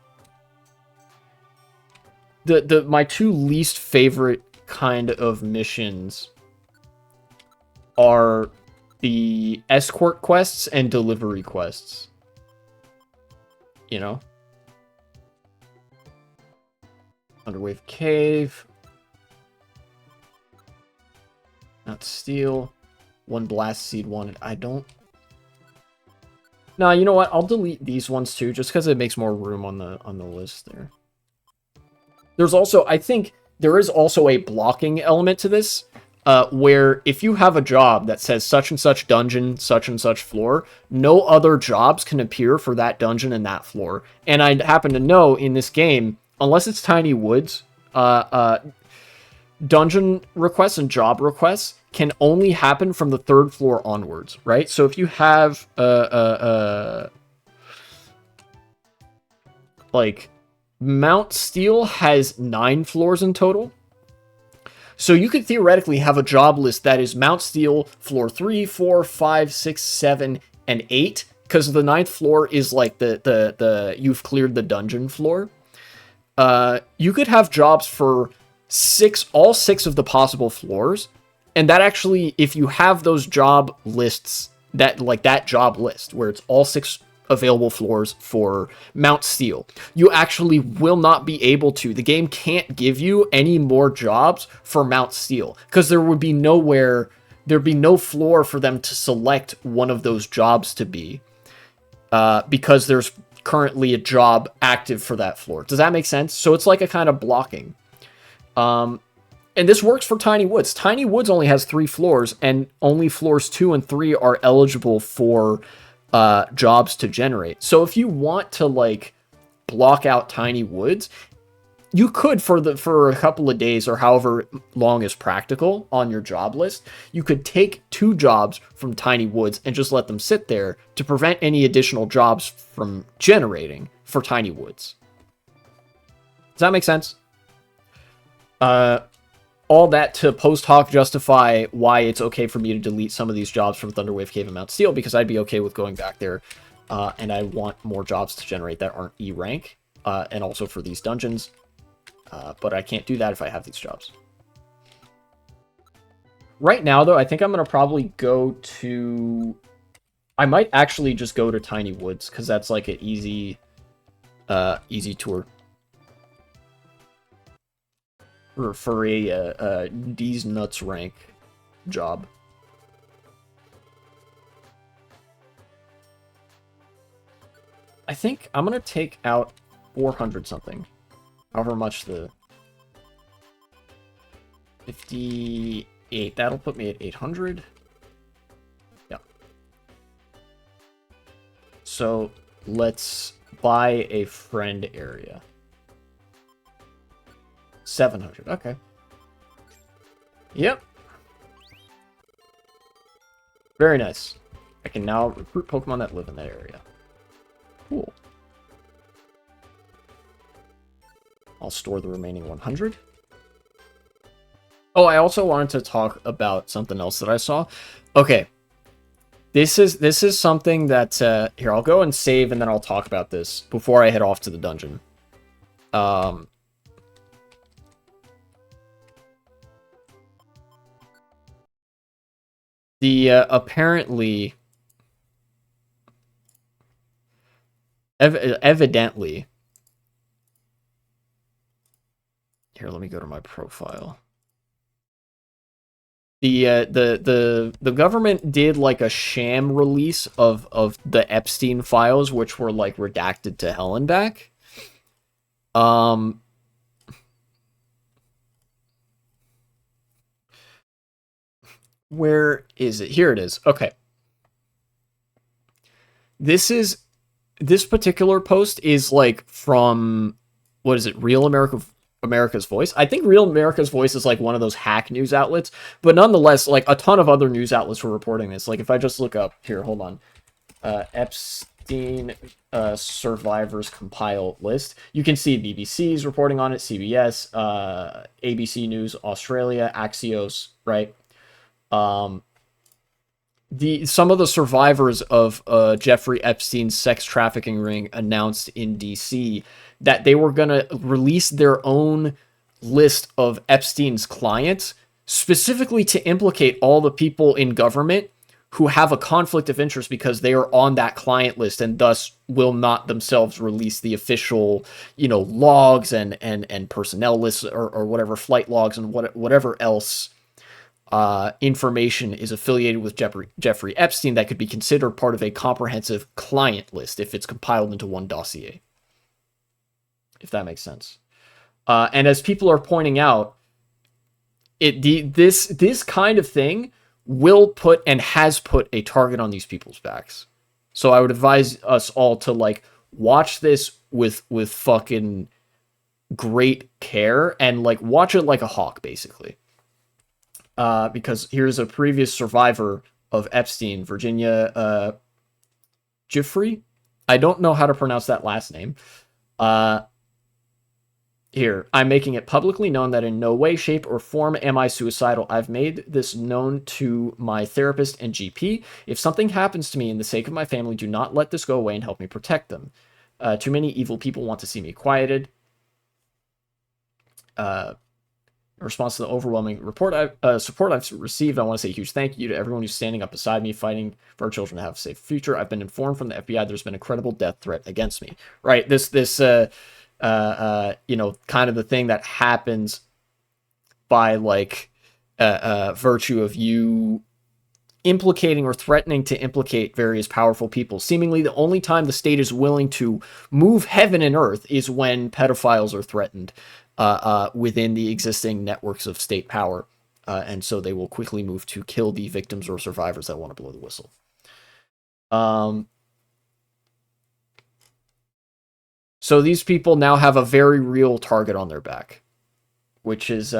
2 least favorite kind of missions are the escort quests and delivery quests. You know? Underwave Cave. Not steal. 1 blast seed wanted. I don't... Nah, you know what? I'll delete these ones too, just because it makes more room on the list there. There's also, I think, there is also a blocking element to this, where if you have a job that says such and such dungeon, such and such floor, no other jobs can appear for that dungeon and that floor. And I happen to know in this game, unless it's Tiny Woods, dungeon requests and job requests can only happen from the 3rd floor onwards, right? So if you have like Mount Steel has 9 floors in total. So you could theoretically have a job list that is Mount Steel, floor 3, 4, 5, 6, 7, and 8, because the 9th floor is like the you've cleared the dungeon floor. You could have jobs for all 6 of the possible floors. And that actually, if you have those job lists, that job list where it's all 6 available floors for Mount Steel. You actually will not be able to. The game can't give you any more jobs for Mount Steel because there'd be no floor for them to select one of those jobs to be, because there's currently a job active for that floor. Does that make sense? So it's like a kind of blocking. And this works for Tiny Woods. Tiny Woods only has 3 floors, and only floors 2 and 3 are eligible for jobs to generate. So if you want to like block out Tiny Woods, you could for a couple of days or however long is practical on your job list. You could take 2 jobs from Tiny Woods and just let them sit there to prevent any additional jobs from generating for Tiny Woods. Does that make sense? All that to post hoc justify why it's okay for me to delete some of these jobs from Thunderwave Cave and Mount Steel, because I'd be okay with going back there, and I want more jobs to generate that aren't E rank, and also for these dungeons, but I can't do that if I have these jobs. Right now, though, I think I'm going to probably go to... I might actually just go to Tiny Woods, because that's like an easy tour. For a D's Nuts rank job. I think I'm going to take out 400 something. However much the... 58. That'll put me at 800. Yeah. So let's buy a friend area. 700. Okay. Yep. Very nice. I can now recruit Pokemon that live in that area. Cool. I'll store the remaining 100. Oh, I also wanted to talk about something else that I saw. Okay. This is something that... here, I'll go and save, and then I'll talk about this before I head off to the dungeon. Apparently, evidently, here, let me go to my profile. The government did like a sham release of the Epstein files, which were like redacted to hell and back. Where is it? Here it is. Okay. This particular post is like from, what is it? America's Voice. I think Real America's Voice is like one of those hack news outlets, but nonetheless, like a ton of other news outlets were reporting this. Like if I just look up here, hold on, Epstein survivors compile list, you can see BBC's reporting on it, CBS, ABC News Australia, Axios, right? Some of the survivors of Jeffrey Epstein's sex trafficking ring announced in DC that they were going to release their own list of Epstein's clients, specifically to implicate all the people in government who have a conflict of interest because they are on that client list and thus will not themselves release the official, logs and personnel lists or whatever, flight logs and whatever else information is affiliated with Jeffrey Epstein that could be considered part of a comprehensive client list if it's compiled into one dossier. If that makes sense. And as people are pointing out, this kind of thing will put and has put a target on these people's backs. So I would advise us all to like watch this with fucking great care and like watch it like a hawk, basically. Because here's a previous survivor of Epstein, Virginia Giuffre. I don't know how to pronounce that last name. Here, I'm making it publicly known that in no way, shape, or form am I suicidal. I've made this known to my therapist and GP. If something happens to me in the sake of my family, do not let this go away and help me protect them. Too many evil people want to see me quieted. In response to the overwhelming support I've received, I want to say a huge thank you to everyone who's standing up beside me, fighting for our children to have a safe future. I've been informed from the FBI there's been a credible death threat against me. Right? This you know, kind of the thing that happens by like virtue of you implicating or threatening to implicate various powerful people. Seemingly the only time the state is willing to move heaven and earth is when pedophiles are threatened within the existing networks of state power. And so they will quickly move to kill the victims or survivors that want to blow the whistle. So these people now have a very real target on their back, which is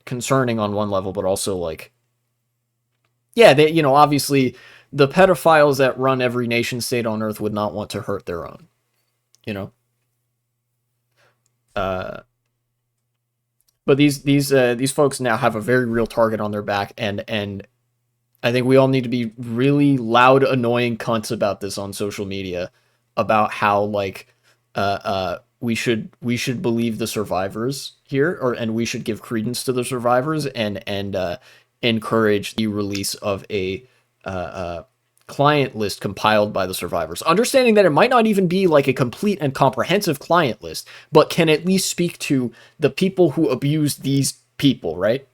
concerning on one level, but also like, yeah, they, you know, obviously the pedophiles that run every nation state on earth would not want to hurt their own, you know. But these folks now have a very real target on their back, and I think we all need to be really loud, annoying cunts about this on social media, about how like we should believe the survivors here, and we should give credence to the survivors, and encourage the release of a client list compiled by the survivors. Understanding that it might not even be like a complete and comprehensive client list, but can at least speak to the people who abuse these people, right?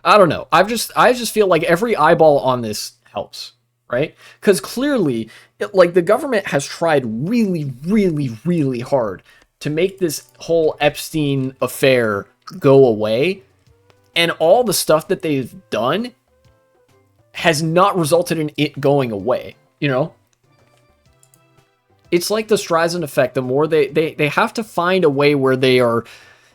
I don't know. I just feel like every eyeball on this helps, right? Because clearly, like the government has tried really, really, really hard to make this whole Epstein affair go away, and all the stuff that they've done has not resulted in it going away, you know? It's like the Streisand effect. The more they have to find a way where they are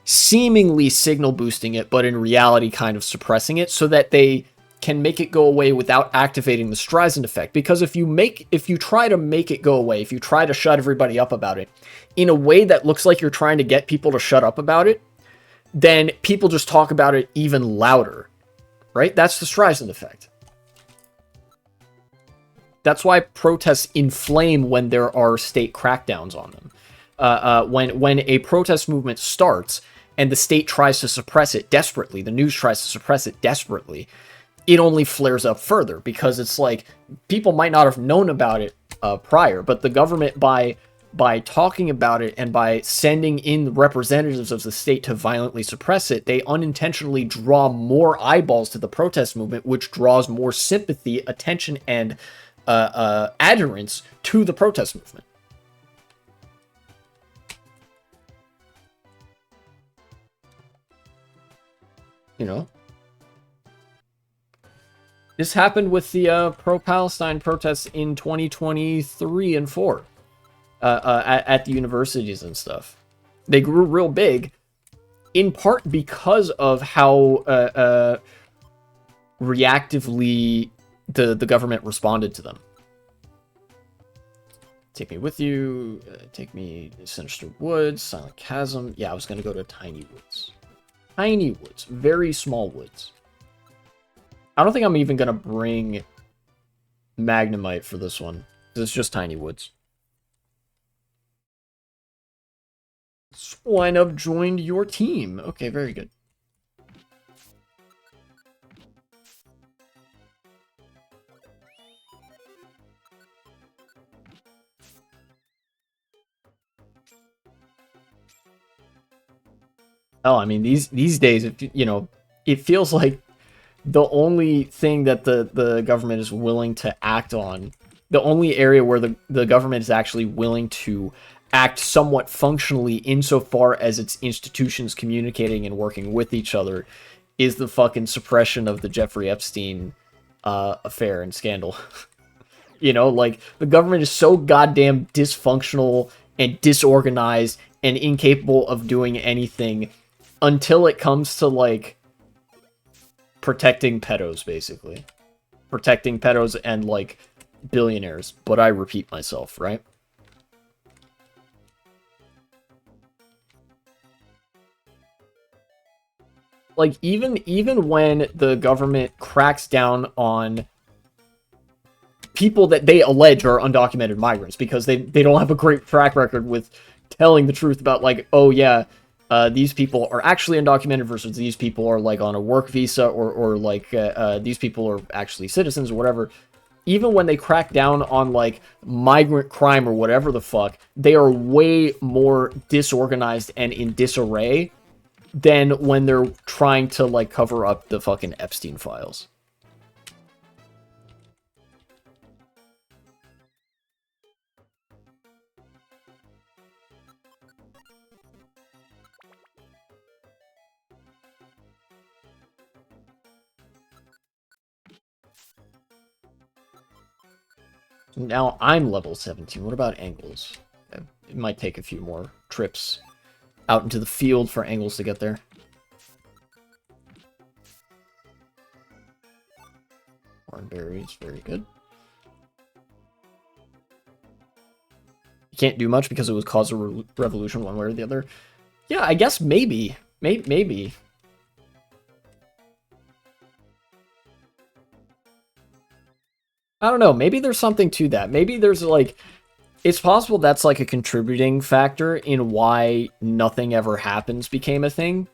seemingly signal boosting it, but in reality kind of suppressing it, so that they can make it go away without activating the Streisand effect. Because if you try to make it go away, if you try to shut everybody up about it in a way that looks like you're trying to get people to shut up about it, then people just talk about it even louder, right? That's the Streisand effect. That's why protests inflame when there are state crackdowns on them. When a protest movement starts and the state tries to suppress it desperately, the news tries to suppress it desperately, it only flares up further, because it's like people might not have known about it prior, but the government, by talking about it and by sending in representatives of the state to violently suppress it, they unintentionally draw more eyeballs to the protest movement, which draws more sympathy, attention, and adherence to the protest movement. You know? This happened with the pro-Palestine protests in 2023 and 4 at the universities and stuff. They grew real big, in part because of how reactively the government responded to them. Take me with you. Take me to Sinister Woods, Silent Chasm. Yeah, I was going to go to Tiny Woods. Tiny Woods. Very small woods. I don't think I'm even going to bring Magnemite for this one, because it's just Tiny Woods. Swinub joined your team. Okay, very good. Oh, I mean, these days, you know, it feels like the only thing that the government is willing to act on, the only area where the government is actually willing to act somewhat functionally insofar as its institutions communicating and working with each other, is the fucking suppression of the Jeffrey Epstein affair and scandal. You know, like, the government is so goddamn dysfunctional and disorganized and incapable of doing anything until it comes to, like, protecting pedos, basically. Protecting pedos and, like, billionaires. But I repeat myself, right? Like, even when the government cracks down on people that they allege are undocumented migrants, because they don't have a great track record with telling the truth about like, oh yeah, these people are actually undocumented versus these people are like on a work visa, or like these people are actually citizens or whatever. Even when they crack down on like migrant crime or whatever the fuck, they are way more disorganized and in disarray than when they're trying to like cover up the fucking Epstein files. Now I'm level 17. What about angles? It might take a few more trips out into the field for angles to get there. Berries, very good. You can't do much because it would cause a revolution one way or the other. Yeah, I guess maybe. Maybe. I don't know. Maybe there's something to that. Maybe there's like... It's possible that's like a contributing factor in why nothing ever happens became a thing.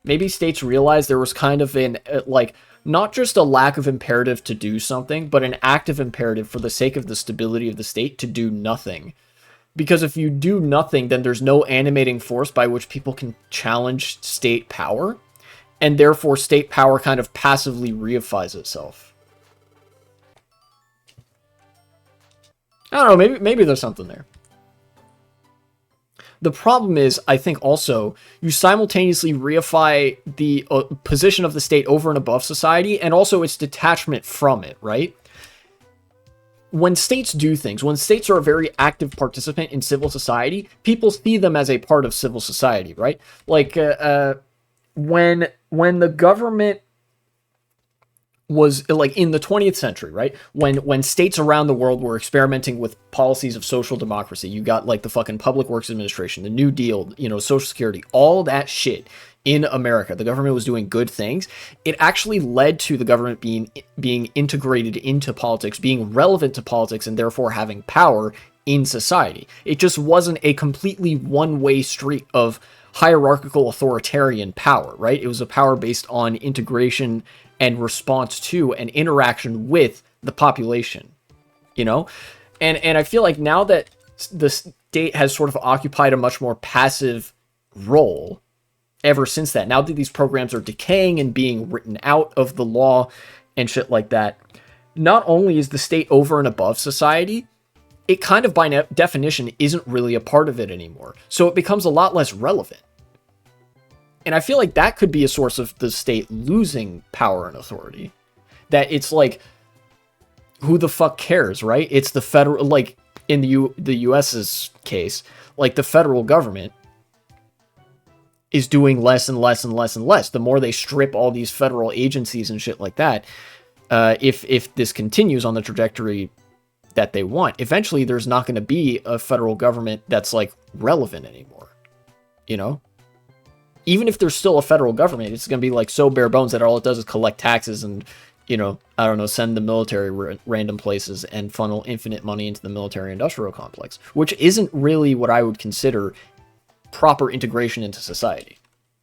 Maybe states realized there was kind of an, like, not just a lack of imperative to do something, but an active imperative for the sake of the stability of the state to do nothing. Because if you do nothing, then there's no animating force by which people can challenge state power, and therefore state power kind of passively reifies itself. I don't know, maybe there's something there. The problem is, I think also, you simultaneously reify the position of the state over and above society, and also its detachment from it, right? When states do things, when states are a very active participant in civil society, people see them as a part of civil society, right? Like, when the government was like in the 20th century, right? When states around the world were experimenting with policies of social democracy, you got like the fucking Public Works Administration, the New Deal, you know, Social Security, all that shit in America. The government was doing good things. It actually led to the government being integrated into politics, being relevant to politics, and therefore having power in society. It just wasn't a completely one-way street of hierarchical authoritarian power, right? It was a power based on integration and response to and interaction with the population, you know? And I feel like now that the state has sort of occupied a much more passive role ever since that, now that these programs are decaying and being written out of the law and shit like that, not only is the state over and above society, it kind of by definition isn't really a part of it anymore. So it becomes a lot less relevant. And I feel like that could be a source of the state losing power and authority. That it's like, who the fuck cares, right? It's the federal, like in the US's case, like the federal government is doing less and less and less and less. The more they strip all these federal agencies and shit like that, if this continues on the trajectory that they want, eventually there's not going to be a federal government that's like relevant anymore, you know? Even if there's still a federal government, it's going to be like so bare bones that all it does is collect taxes and, you know, I don't know, send the military random places and funnel infinite money into the military industrial complex, which isn't really what I would consider proper integration into society.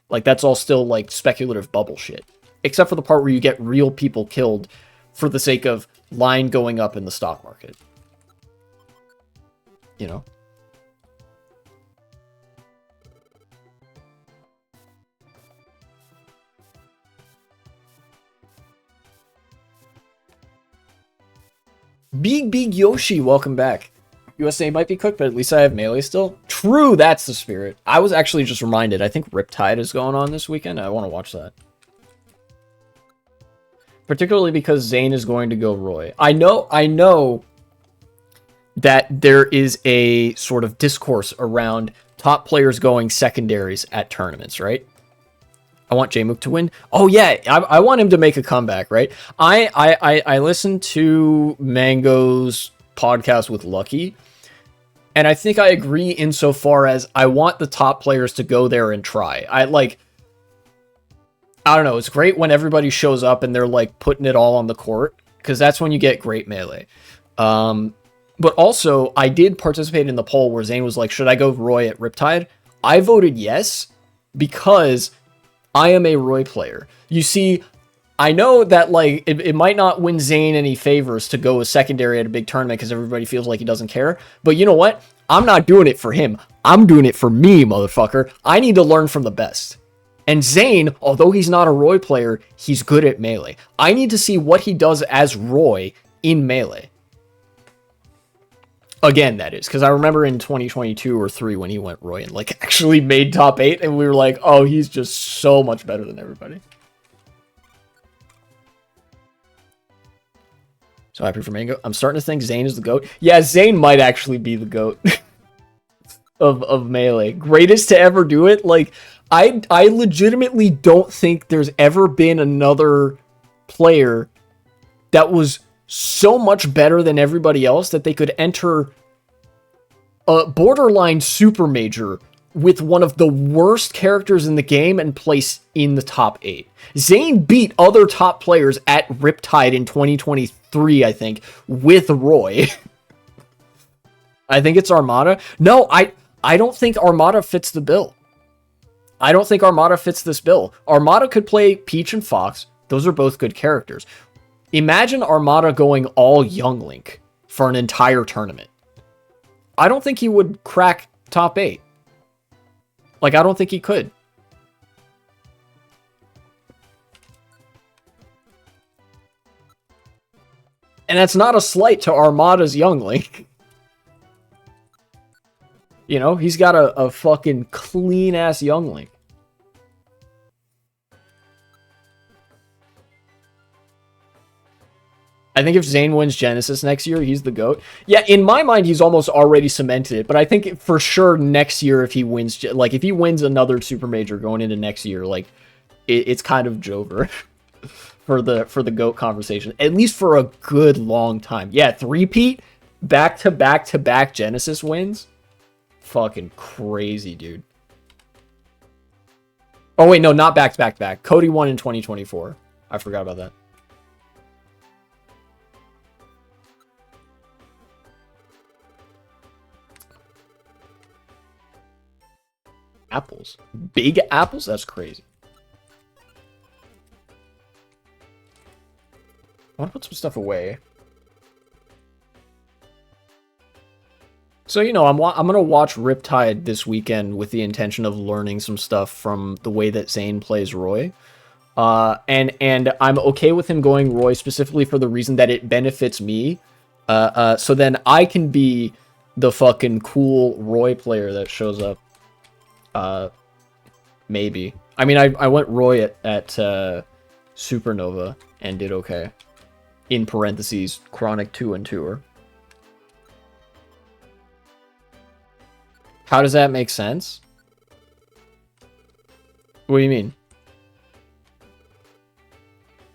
Like, that's all still like speculative bubble shit, except for the part where you get real people killed for the sake of line going up in the stock market, you know? Big Yoshi, welcome back. USA might be cooked, but at least I have Melee still. True, that's the spirit. I was actually just reminded, I think Riptide is going on this weekend. I want to watch that. Particularly because Zane is going to go Roy. I know that there is a sort of discourse around top players going secondaries at tournaments, right? I want Jmook to win. Oh yeah, I want him to make a comeback, right? I listened to Mango's podcast with Lucky, and I think I agree insofar as I want the top players to go there and try. I don't know, it's great when everybody shows up and they're like putting it all on the court, because that's when you get great Melee. But also, I did participate in the poll where Zane was like, should I go Roy at Riptide? I voted yes, because I am a Roy player. You see, I know that, like, it might not win Zane any favors to go a secondary at a big tournament because everybody feels like he doesn't care. But you know what? I'm not doing it for him. I'm doing it for me, motherfucker. I need to learn from the best. And Zane, although he's not a Roy player, he's good at Melee. I need to see what he does as Roy in Melee. Again, that is, because I remember in 2022 or 3 when he went Roy and, like, actually made top 8, and we were like, oh, he's just so much better than everybody. So happy for Mango. I'm starting to think Zane is the GOAT. Yeah, Zane might actually be the GOAT of Melee. Greatest to ever do it. Like, I legitimately don't think there's ever been another player that was so much better than everybody else that they could enter a borderline super major with one of the worst characters in the game and place in the top 8. Zane beat other top players at Riptide in 2023, I think, with Roy. I think it's Armada. No, I don't think Armada fits the bill. I don't think Armada fits this bill. Armada could play Peach and Fox. Those are both good characters. Imagine Armada going all Young Link for an entire tournament. I don't think he would crack top 8. Like, I don't think he could. And that's not a slight to Armada's Young Link. You know, he's got a fucking clean-ass Young Link. I think if Zane wins Genesis next year, he's the GOAT. Yeah, in my mind, he's almost already cemented it. But I think for sure next year, if he wins, like, if he wins another Super Major going into next year, like, it's kind of Jover for the GOAT conversation. At least for a good long time. Yeah, three-peat, back-to-back-to-back Genesis wins. Fucking crazy, dude. Oh, wait, no, not back-to-back-to-back. Cody won in 2024. I forgot about that. Apples. Big apples? That's crazy. I want to put some stuff away. So, you know, I'm going to watch Riptide this weekend with the intention of learning some stuff from the way that Zane plays Roy. And I'm okay with him going Roy specifically for the reason that it benefits me. So then I can be the fucking cool Roy player that shows up. Maybe. I mean, I went Roy at Supernova and did okay. In parentheses, Chronic 2 and Tour. How does that make sense? What do you mean?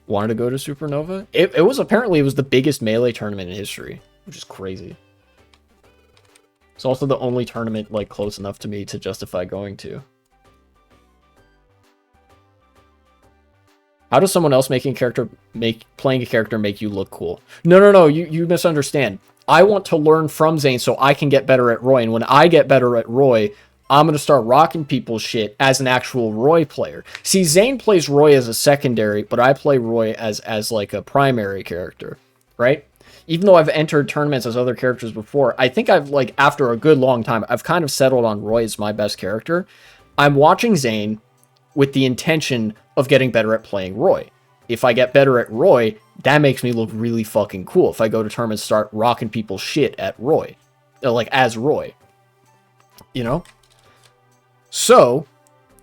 Wanted to go to Supernova? It was apparently it was the biggest Melee tournament in history, which is crazy. It's also the only tournament like close enough to me to justify going to. How does someone else playing a character make you look cool? No, you misunderstand. I want to learn from Zane so I can get better at Roy, and when I get better at Roy, I'm going to start rocking people's shit as an actual Roy player. See, Zane plays Roy as a secondary, but I play Roy as like a primary character, right? Even though I've entered tournaments as other characters before, I think I've, like, after a good long time, I've kind of settled on Roy as my best character. I'm watching Zane with the intention of getting better at playing Roy. If I get better at Roy, that makes me look really fucking cool. If I go to tournaments, start rocking people's shit at Roy. Like, as Roy. You know? So,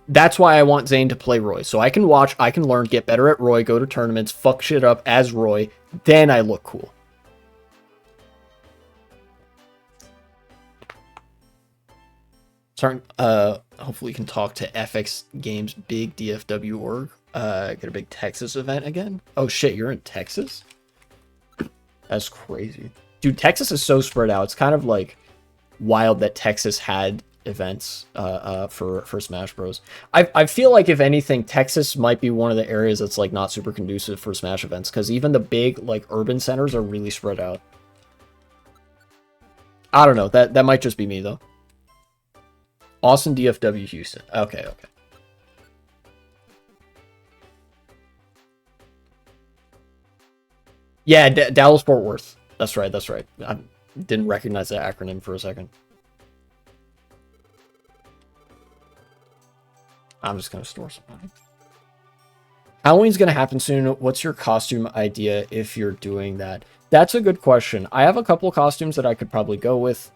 that's why I want Zane to play Roy. So I can watch, I can learn, get better at Roy, go to tournaments, fuck shit up as Roy, then I look cool. Hopefully you can talk to FX Games big DFW org. Get a big Texas event again. Oh shit, you're in Texas? That's crazy. Dude, Texas is so spread out. It's kind of like wild that Texas had events for Smash Bros. I feel like if anything, Texas might be one of the areas that's like not super conducive for Smash events, because even the big like urban centers are really spread out. I don't know. That might just be me, though. Austin, DFW, Houston. Okay, okay. Yeah, Dallas Fort Worth. That's right, that's right. I didn't recognize that acronym for a second. I'm just going to store some. Halloween's going to happen soon. What's your costume idea if you're doing that? That's a good question. I have a couple of costumes that I could probably go with.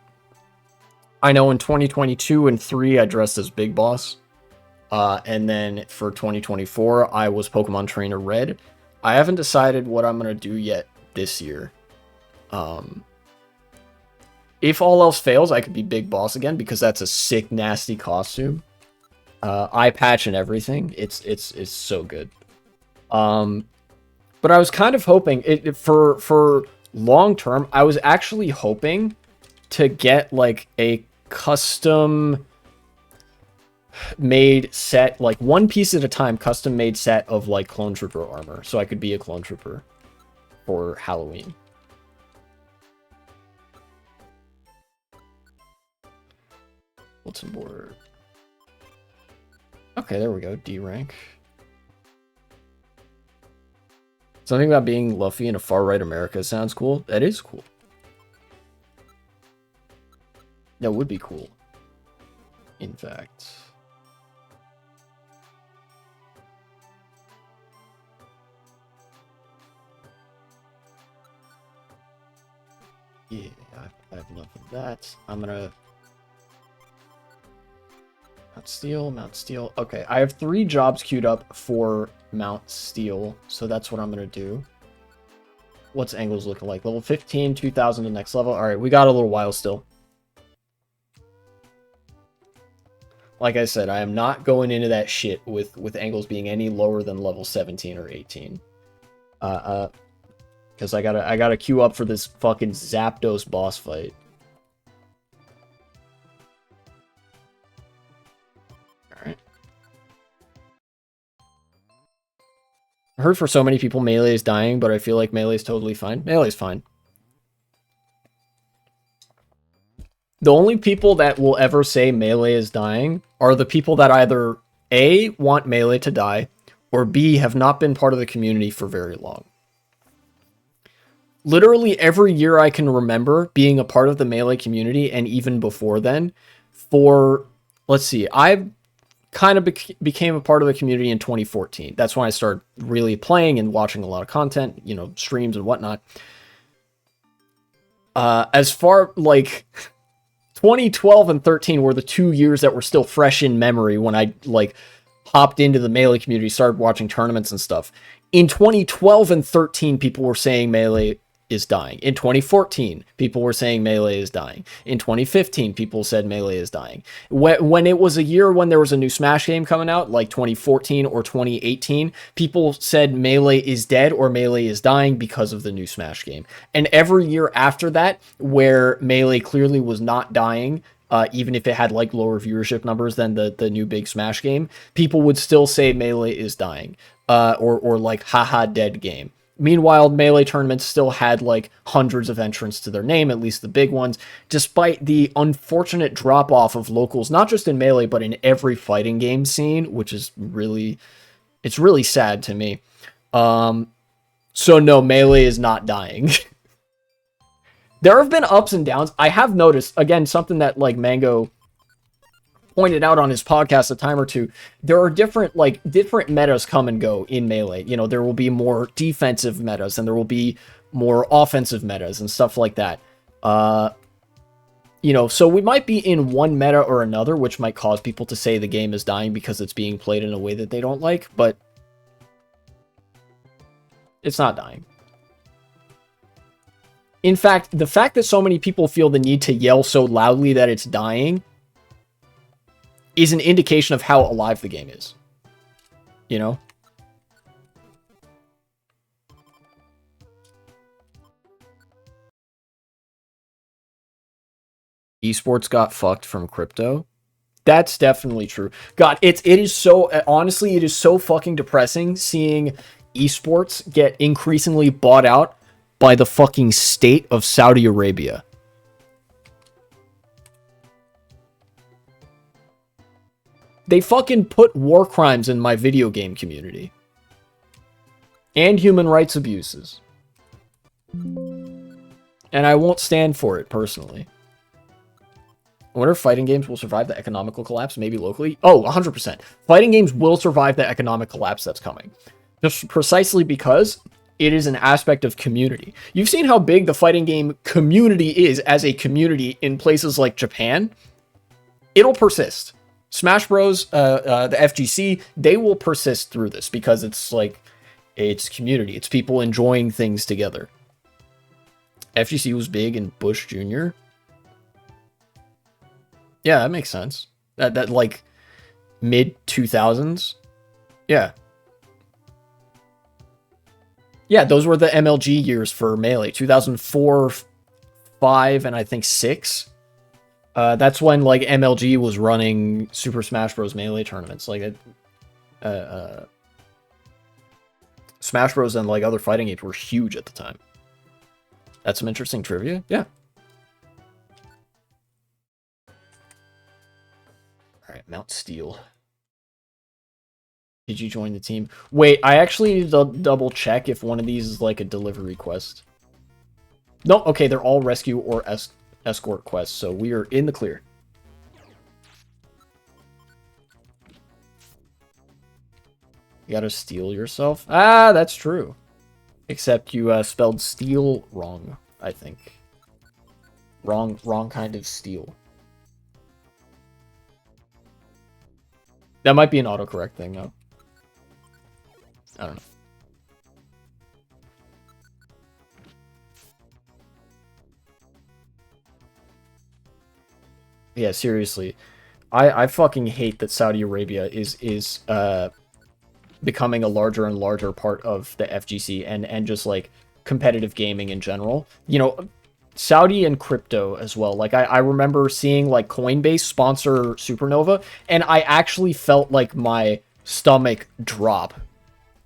I know in 2022 and 3, I dressed as Big Boss. And then for 2024, I was Pokemon Trainer Red. I haven't decided what I'm going to do yet this year. If all else fails, I could be Big Boss again because that's a sick, nasty costume. Eye patch and everything. It's so good. But I was kind of hoping for long term. I was actually hoping to get like a custom made set, like one piece at a time, custom made set of like Clone Trooper armor, so I could be a Clone Trooper for Halloween. Bulletin board. Okay, there we go. D rank. Something about being Luffy in a far-right America sounds cool. That is cool. That would be cool. In fact. Yeah, I have enough of that. I'm gonna... Mount Steel. Okay, I have 3 jobs queued up for Mount Steel, so that's what I'm gonna do. What's Angles looking like? Level 15, 2,000 to next level. Alright, we got a little while still. Like I said, I am not going into that shit with Angles being any lower than level 17 or 18. Because I gotta queue up for this fucking Zapdos boss fight. Alright. I heard for so many people Melee is dying, but I feel like Melee is totally fine. Melee is fine. The only people that will ever say Melee is dying are the people that either A, want Melee to die, or B, have not been part of the community for very long. Literally every year I can remember being a part of the Melee community, and even before then, for, let's see, I kind of became a part of the community in 2014. That's when I started really playing and watching a lot of content, you know, streams and whatnot. As far, like... 2012 and 13 were the 2 years that were still fresh in memory when I, like, hopped into the Melee community, started watching tournaments and stuff. In 2012 and 13, people were saying Melee is dying. In 2014, people were saying Melee is dying. In 2015, people said Melee is dying. When it was a year when there was a new Smash game coming out, like 2014 or 2018, people said Melee is dead or Melee is dying because of the new Smash game. And every year after that, where Melee clearly was not dying, even if it had like lower viewership numbers than the new big Smash game, people would still say Melee is dying, or like haha dead game. Meanwhile, Melee tournaments still had like hundreds of entrants to their name, at least the big ones, despite the unfortunate drop-off of locals, not just in Melee, but in every fighting game scene, which is really, it's really sad to me. So no, Melee is not dying. There have been ups and downs. I have noticed, again, something that like Mango pointed out on his podcast a time or two, there are different metas come and go in Melee. You know, there will be more defensive metas and there will be more offensive metas and stuff like that. You know, so we might be in one meta or another, which might cause people to say the game is dying because it's being played in a way that they don't like, but it's not dying. In fact, the fact that so many people feel the need to yell so loudly that it's dying is an indication of how alive the game is. You know? Esports got fucked from crypto. That's definitely true. God, it is so, honestly, it is so fucking depressing seeing esports get increasingly bought out by the fucking state of Saudi Arabia. They fucking put war crimes in my video game community. And human rights abuses. And I won't stand for it, personally. I wonder if fighting games will survive the economical collapse, maybe locally. Oh, 100%. Fighting games will survive the economic collapse that's coming. Just precisely because it is an aspect of community. You've seen how big the fighting game community is as a community in places like Japan. It'll persist. Smash Bros, the FGC, they will persist through this because it's like, it's community. It's people enjoying things together. FGC was big in Bush Jr. Yeah, that makes sense. That like mid 2000s. Yeah. Yeah, those were the MLG years for Melee. 2004, 5, and I think 6. That's when like MLG was running Super Smash Bros. Melee tournaments. Like Smash Bros. And like other fighting games were huge at the time. That's some interesting trivia. Yeah. Alright, Mount Steel. Did you join the team? Wait, I actually need to double check if one of these is like a delivery quest. No, okay, they're all rescue or escort quests, so we are in the clear. You gotta steal yourself? Ah, that's true. Except you spelled steal wrong, I think. Wrong kind of steal. That might be an autocorrect thing, though. I don't know. Yeah, seriously. I fucking hate that Saudi Arabia is becoming a larger and larger part of the FGC and just like competitive gaming in general. You know, Saudi and crypto as well. Like I remember seeing like Coinbase sponsor Supernova, and I actually felt like my stomach drop.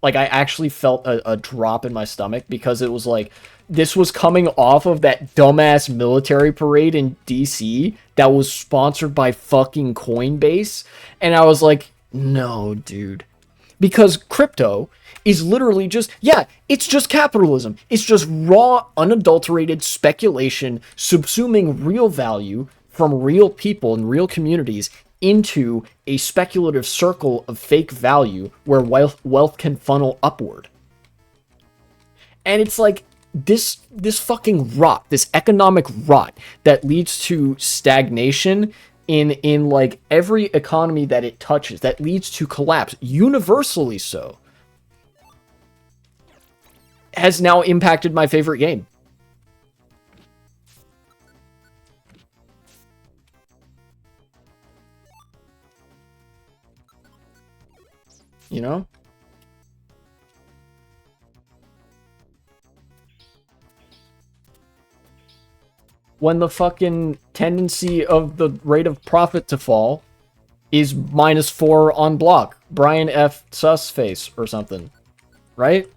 Like I actually felt a drop in my stomach because it was like this was coming off of that dumbass military parade in DC that was sponsored by fucking Coinbase, and I was like, no, dude. Because crypto is literally just, yeah, it's just capitalism. It's just raw, unadulterated speculation, subsuming real value from real people and real communities into a speculative circle of fake value where wealth can funnel upward. And it's like this fucking rot, this economic rot that leads to stagnation in like every economy that it touches, that leads to collapse, universally so, has now impacted my favorite game. You know? When the fucking tendency of the rate of profit to fall is -4 on block. Brian F. Susface or something. Right?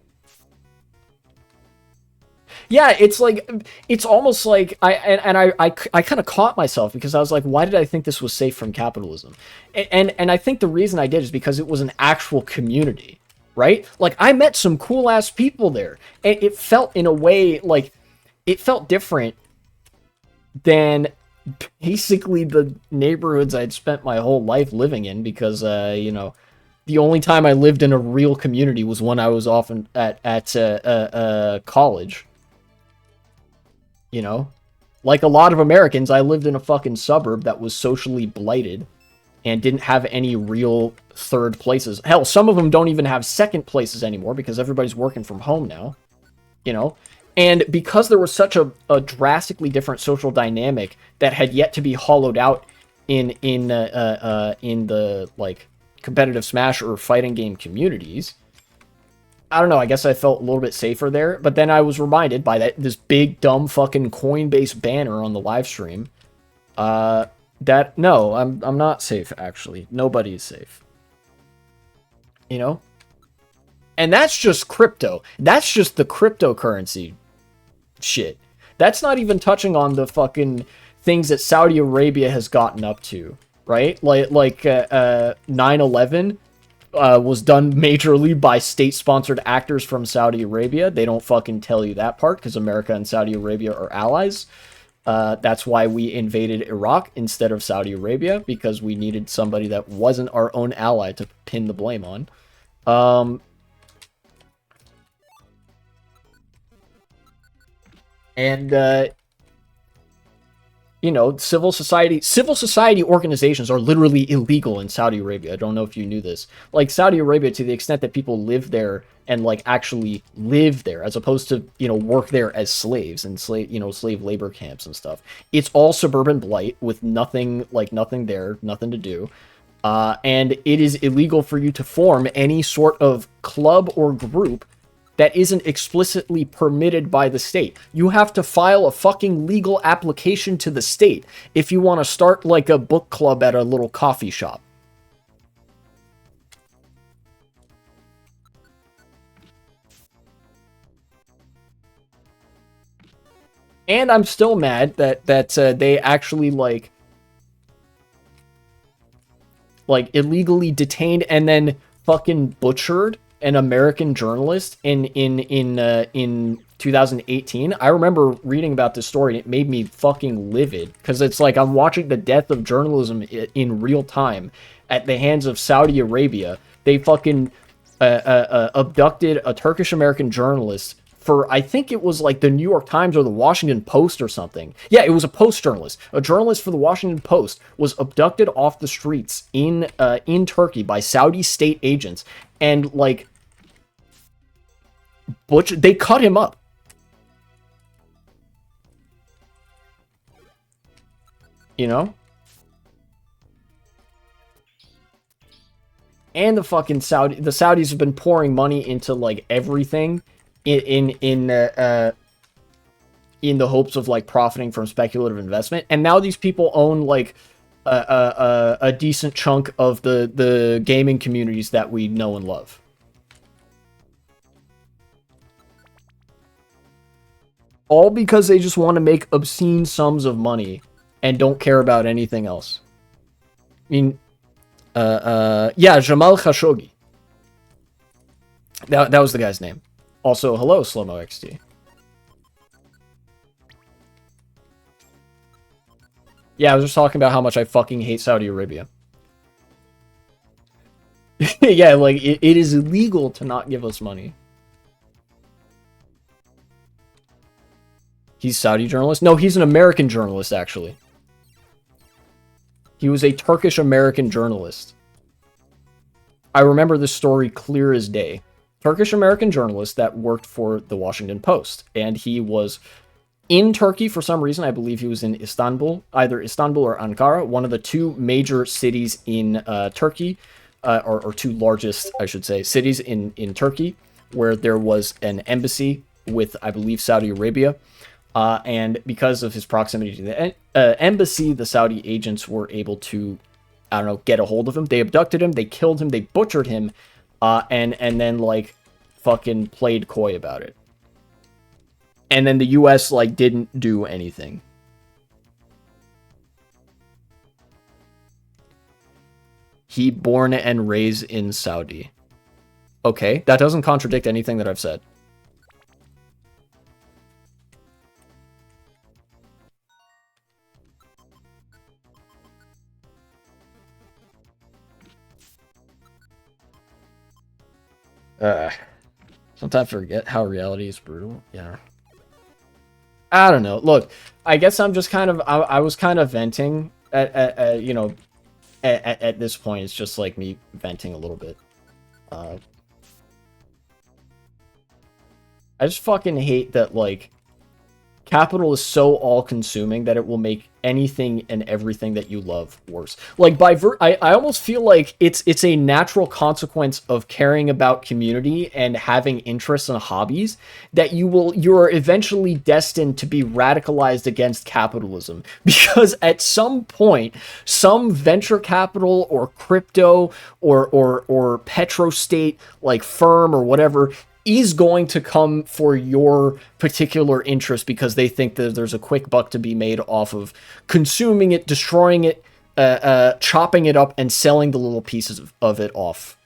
Yeah, it's like, it's almost like, I kind of caught myself because I was like, why did I think this was safe from capitalism? And I think the reason I did is because it was an actual community, right? Like, I met some cool-ass people there, and it felt, in a way, like, it felt different than basically the neighborhoods I'd spent my whole life living in because, you know, the only time I lived in a real community was when I was often at college. You know? Like a lot of Americans, I lived in a fucking suburb that was socially blighted and didn't have any real third places. Hell, some of them don't even have second places anymore because everybody's working from home now. You know? And because there was such a drastically different social dynamic that had yet to be hollowed out in the like competitive Smash or fighting game communities, I don't know, I guess I felt a little bit safer there. But then I was reminded by this big dumb fucking Coinbase banner on the live stream that no, I'm not safe actually. Nobody's safe. You know? And that's just crypto. That's just the cryptocurrency shit. That's not even touching on the fucking things that Saudi Arabia has gotten up to right? 9/11 was done majorly by state-sponsored actors from Saudi Arabia. They don't fucking tell you that part because America and Saudi Arabia are allies. That's why we invaded Iraq instead of Saudi Arabia, because we needed somebody that wasn't our own ally to pin the blame on. And you know, civil society organizations are literally illegal in Saudi Arabia. I don't know if you knew this. Like, Saudi Arabia, to the extent that people live there and like actually live there, as opposed to, you know, work there as slaves and slave labor camps and stuff. It's all suburban blight with nothing there, nothing to do. And it is illegal for you to form any sort of club or group that isn't explicitly permitted by the state. You have to file a fucking legal application to the state if you want to start like a book club at a little coffee shop. And I'm still mad that they actually like illegally detained and then fucking butchered an American journalist in 2018. I remember reading about this story and it made me fucking livid, because it's like I'm watching the death of journalism in real time at the hands of Saudi Arabia. They fucking abducted a Turkish American journalist for, I think it was like the New York Times or the Washington Post or something. Yeah, it was a Post journalist. A journalist for the Washington Post was abducted off the streets in Turkey by Saudi state agents, and like they cut him up. You know? And the Saudis have been pouring money into like everything in the hopes of like profiting from speculative investment, and now these people own like a decent chunk of the gaming communities that we know and love. All because they just want to make obscene sums of money and don't care about anything else. I mean, yeah, Jamal Khashoggi. That was the guy's name. Also, hello, Slow-Mo XT. Yeah, I was just talking about how much I fucking hate Saudi Arabia. Yeah, like, it is illegal to not give us money. He's Saudi journalist? No, he's an American journalist, actually. He was a Turkish-American journalist. I remember this story clear as day. Turkish-American journalist that worked for the Washington Post. And he was in Turkey for some reason. I believe he was in Istanbul, either Istanbul or Ankara, one of the two major cities in Turkey, or two largest, I should say, cities in Turkey, where there was an embassy with, I believe, Saudi Arabia. And because of his proximity to the embassy, the Saudi agents were able to, I don't know, get a hold of him. They abducted him, they killed him, they butchered him, and then, like, fucking played coy about it. And then the US, like, didn't do anything. He born and raised in Saudi. Okay, that doesn't contradict anything that I've said. Sometimes I forget how reality is brutal. Yeah. I don't know. Look, I guess I'm just kind of, I was kind of venting at you know, at this point. It's just like me venting a little bit. I just fucking hate that, like, capital is so all-consuming that it will make anything and everything that you love worse. Like, I almost feel like it's a natural consequence of caring about community and having interests and hobbies that you're eventually destined to be radicalized against capitalism. Because at some point, some venture capital or crypto or petrostate, like, firm or whatever is going to come for your particular interest because they think that there's a quick buck to be made off of consuming it, destroying it, chopping it up and selling the little pieces of it off.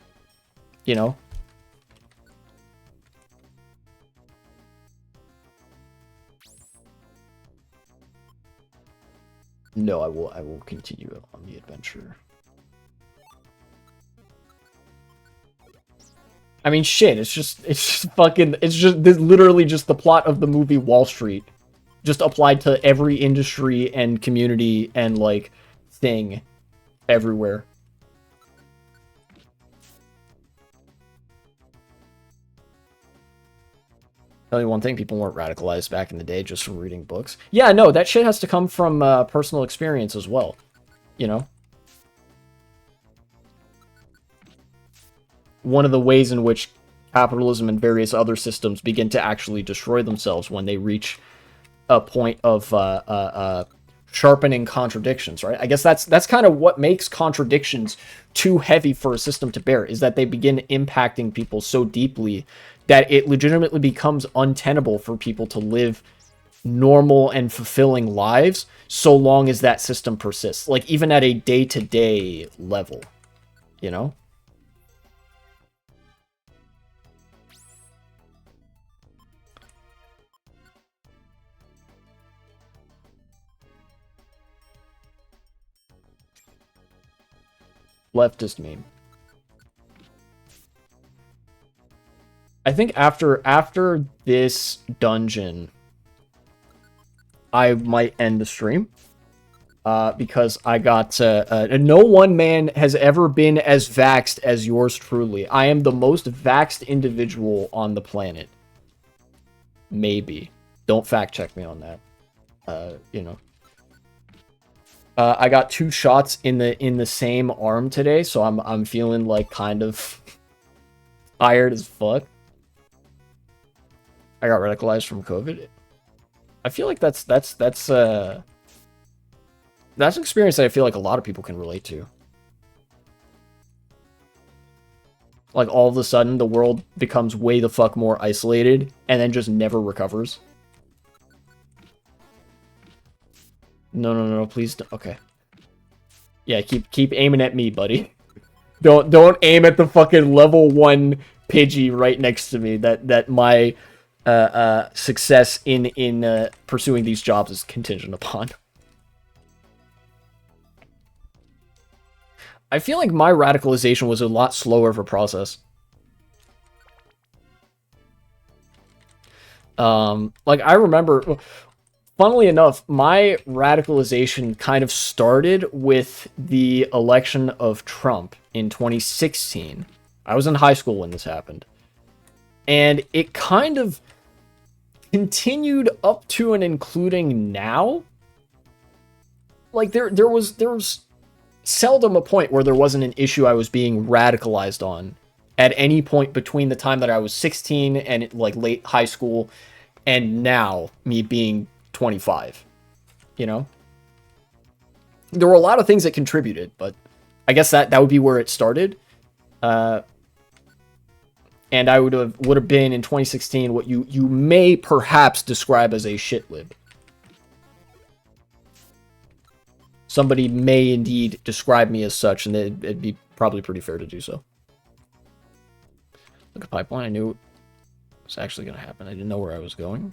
You know? No, I will continue on the adventure. I mean, shit, it's just this literally just the plot of the movie Wall Street. Just applied to every industry and community and, like, thing everywhere. Tell you one thing, people weren't radicalized back in the day just from reading books. Yeah, no, that shit has to come from personal experience as well, you know? One of the ways in which capitalism and various other systems begin to actually destroy themselves when they reach a point of sharpening contradictions, right? I guess that's kind of what makes contradictions too heavy for a system to bear, is that they begin impacting people so deeply that it legitimately becomes untenable for people to live normal and fulfilling lives so long as that system persists. Like, even at a day-to-day level, you know? Leftist meme. I think after this dungeon, I might end the stream. Because I got... no one man has ever been as vaxxed as yours truly. I am the most vaxxed individual on the planet. Maybe. Don't fact check me on that. You know. I got 2 shots in the same arm today, so I'm feeling like kind of tired as fuck. I got radicalized from COVID. I feel like that's an experience that I feel like a lot of people can relate to. Like, all of a sudden, the world becomes way the fuck more isolated, and then just never recovers. No, please don't. Okay. Yeah, keep aiming at me, buddy. Don't aim at the fucking level 1 Pidgey right next to me that my success in pursuing these jobs is contingent upon. I feel like my radicalization was a lot slower of a process. Like, I remember, funnily enough, my radicalization kind of started with the election of Trump in 2016. I was in high school when this happened. And it kind of continued up to and including now. Like, there was seldom a point where there wasn't an issue I was being radicalized on at any point between the time that I was 16 and, like, late high school and now me being 25, you know? There were a lot of things that contributed, but I guess that would be where it started. And I would have been in 2016 what you may perhaps describe as a shitlib. Somebody may indeed describe me as such, and it'd be probably pretty fair to do so. Look at pipeline. I knew it was actually going to happen. I didn't know where I was going.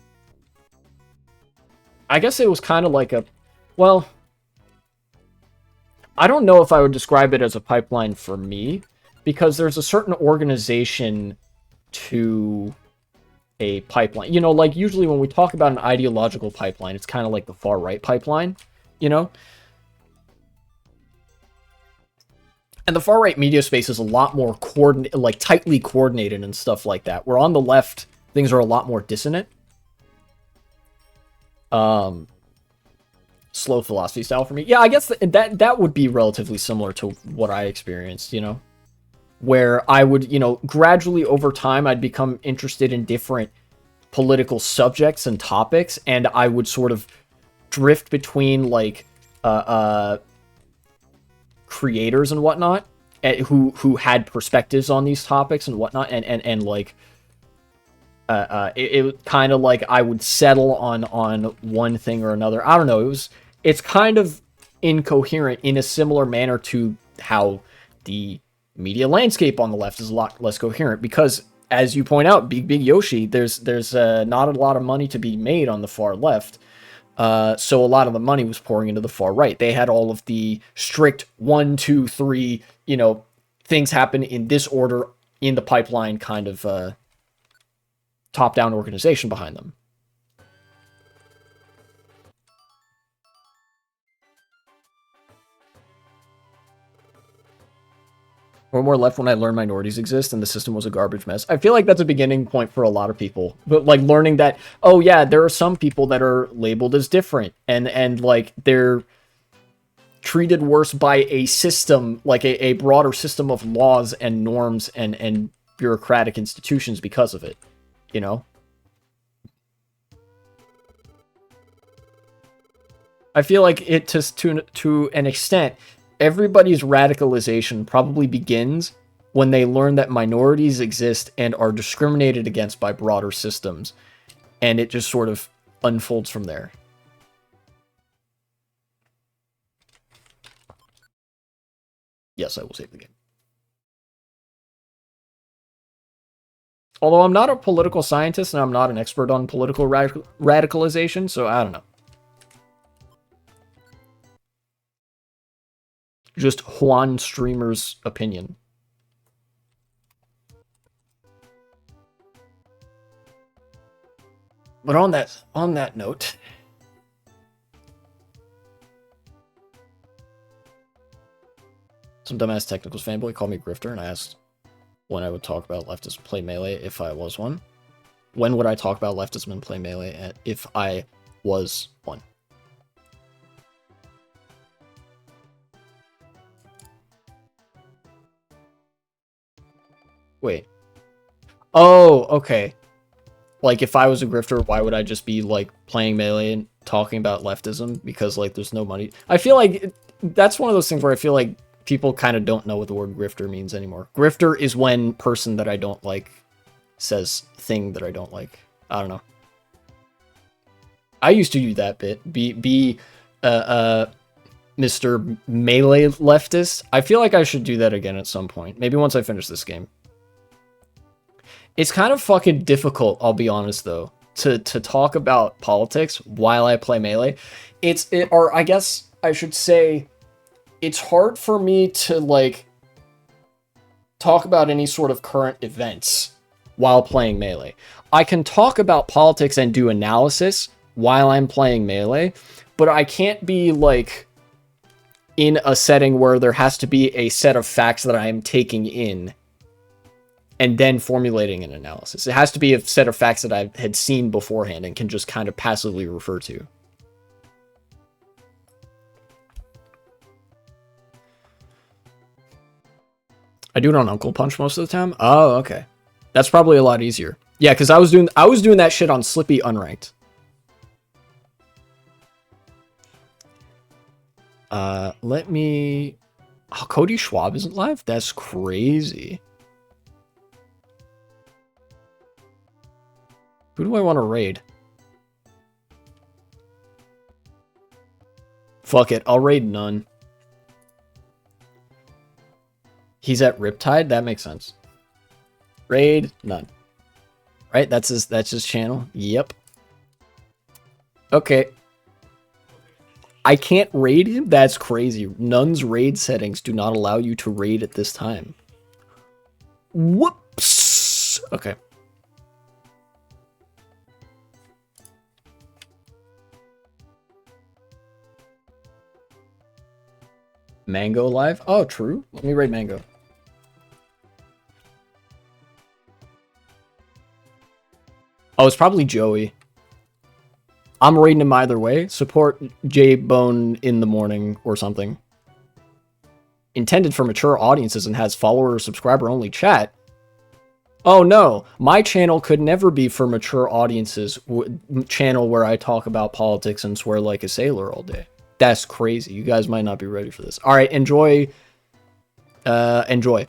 I guess it was kind of like a... Well, I don't know if I would describe it as a pipeline for me, because there's a certain organization to a pipeline. You know, like, usually when we talk about an ideological pipeline, it's kind of like the far-right pipeline, you know? And the far-right media space is a lot more tightly coordinated and stuff like that. Where on the left, things are a lot more dissonant. Slow philosophy style for me. Yeah, I guess that would be relatively similar to what I experienced, you know? Where I would, you know, gradually over time, I'd become interested in different political subjects and topics, and I would sort of drift between, like, creators and whatnot, who had perspectives on these topics and whatnot, and like, it kind of like I would settle on one thing or another. I don't know. It's kind of incoherent in a similar manner to how the media landscape on the left is a lot less coherent, because as you point out, Big Yoshi, there's not a lot of money to be made on the far left. So a lot of the money was pouring into the far right. They had all of the strict 1, 2, 3, you know, things happen in this order in the pipeline kind of top-down organization behind them. Or more left when I learned minorities exist and the system was a garbage mess. I feel like that's a beginning point for a lot of people. But like learning that, oh yeah, there are some people that are labeled as different and like they're treated worse by a system, like a broader system of laws and norms and bureaucratic institutions because of it, you know? I feel like it to an extent, everybody's radicalization probably begins when they learn that minorities exist and are discriminated against by broader systems. And it just sort of unfolds from there. Yes, I will save the game. Although I'm not a political scientist and I'm not an expert on political radicalization, so I don't know. Just Juan Streamer's opinion. But on that note, some dumbass technicals fanboy called me grifter, and I asked when I would talk about leftist play melee if I was one. When would I talk about leftism and play melee if I was one? Wait. Oh, okay. Like, if I was a grifter, why would I just be, like, playing melee and talking about leftism? Because, like, there's no money. I feel like that's one of those things where I feel like people kind of don't know what the word grifter means anymore. Grifter is when person that I don't like says thing that I don't like. I don't know. I used to do that bit. Be Mr. Melee leftist. I feel like I should do that again at some point. Maybe once I finish this game. It's kind of fucking difficult, I'll be honest, though, to talk about politics while I play Melee. Or I guess I should say, it's hard for me to, like, talk about any sort of current events while playing Melee. I can talk about politics and do analysis while I'm playing Melee, but I can't be, like, in a setting where there has to be a set of facts that I am taking in and then formulating an analysis. It has to be a set of facts that I had seen beforehand and can just kind of passively refer to. I do it on Uncle Punch most of the time. Oh, okay. That's probably a lot easier. Yeah, because I was doing that shit on Slippy Unranked. Let me... Oh, Cody Schwab isn't live? That's crazy. Who do I want to raid? Fuck it, I'll raid none. He's at Riptide? That makes sense. Raid none. Right, that's his channel. Yep. Okay. I can't raid him? That's crazy. None's raid settings do not allow you to raid at this time. Whoops. Okay. Mango live? Oh, true. Let me raid Mango. Oh, it's probably Joey. I'm raiding him either way. Support J-Bone in the morning or something. Intended for mature audiences and has follower or subscriber only chat. Oh no, my channel could never be for mature audiences. Channel where I talk about politics and swear like a sailor all day. That's crazy. You guys might not be ready for this. All right, enjoy. Enjoy.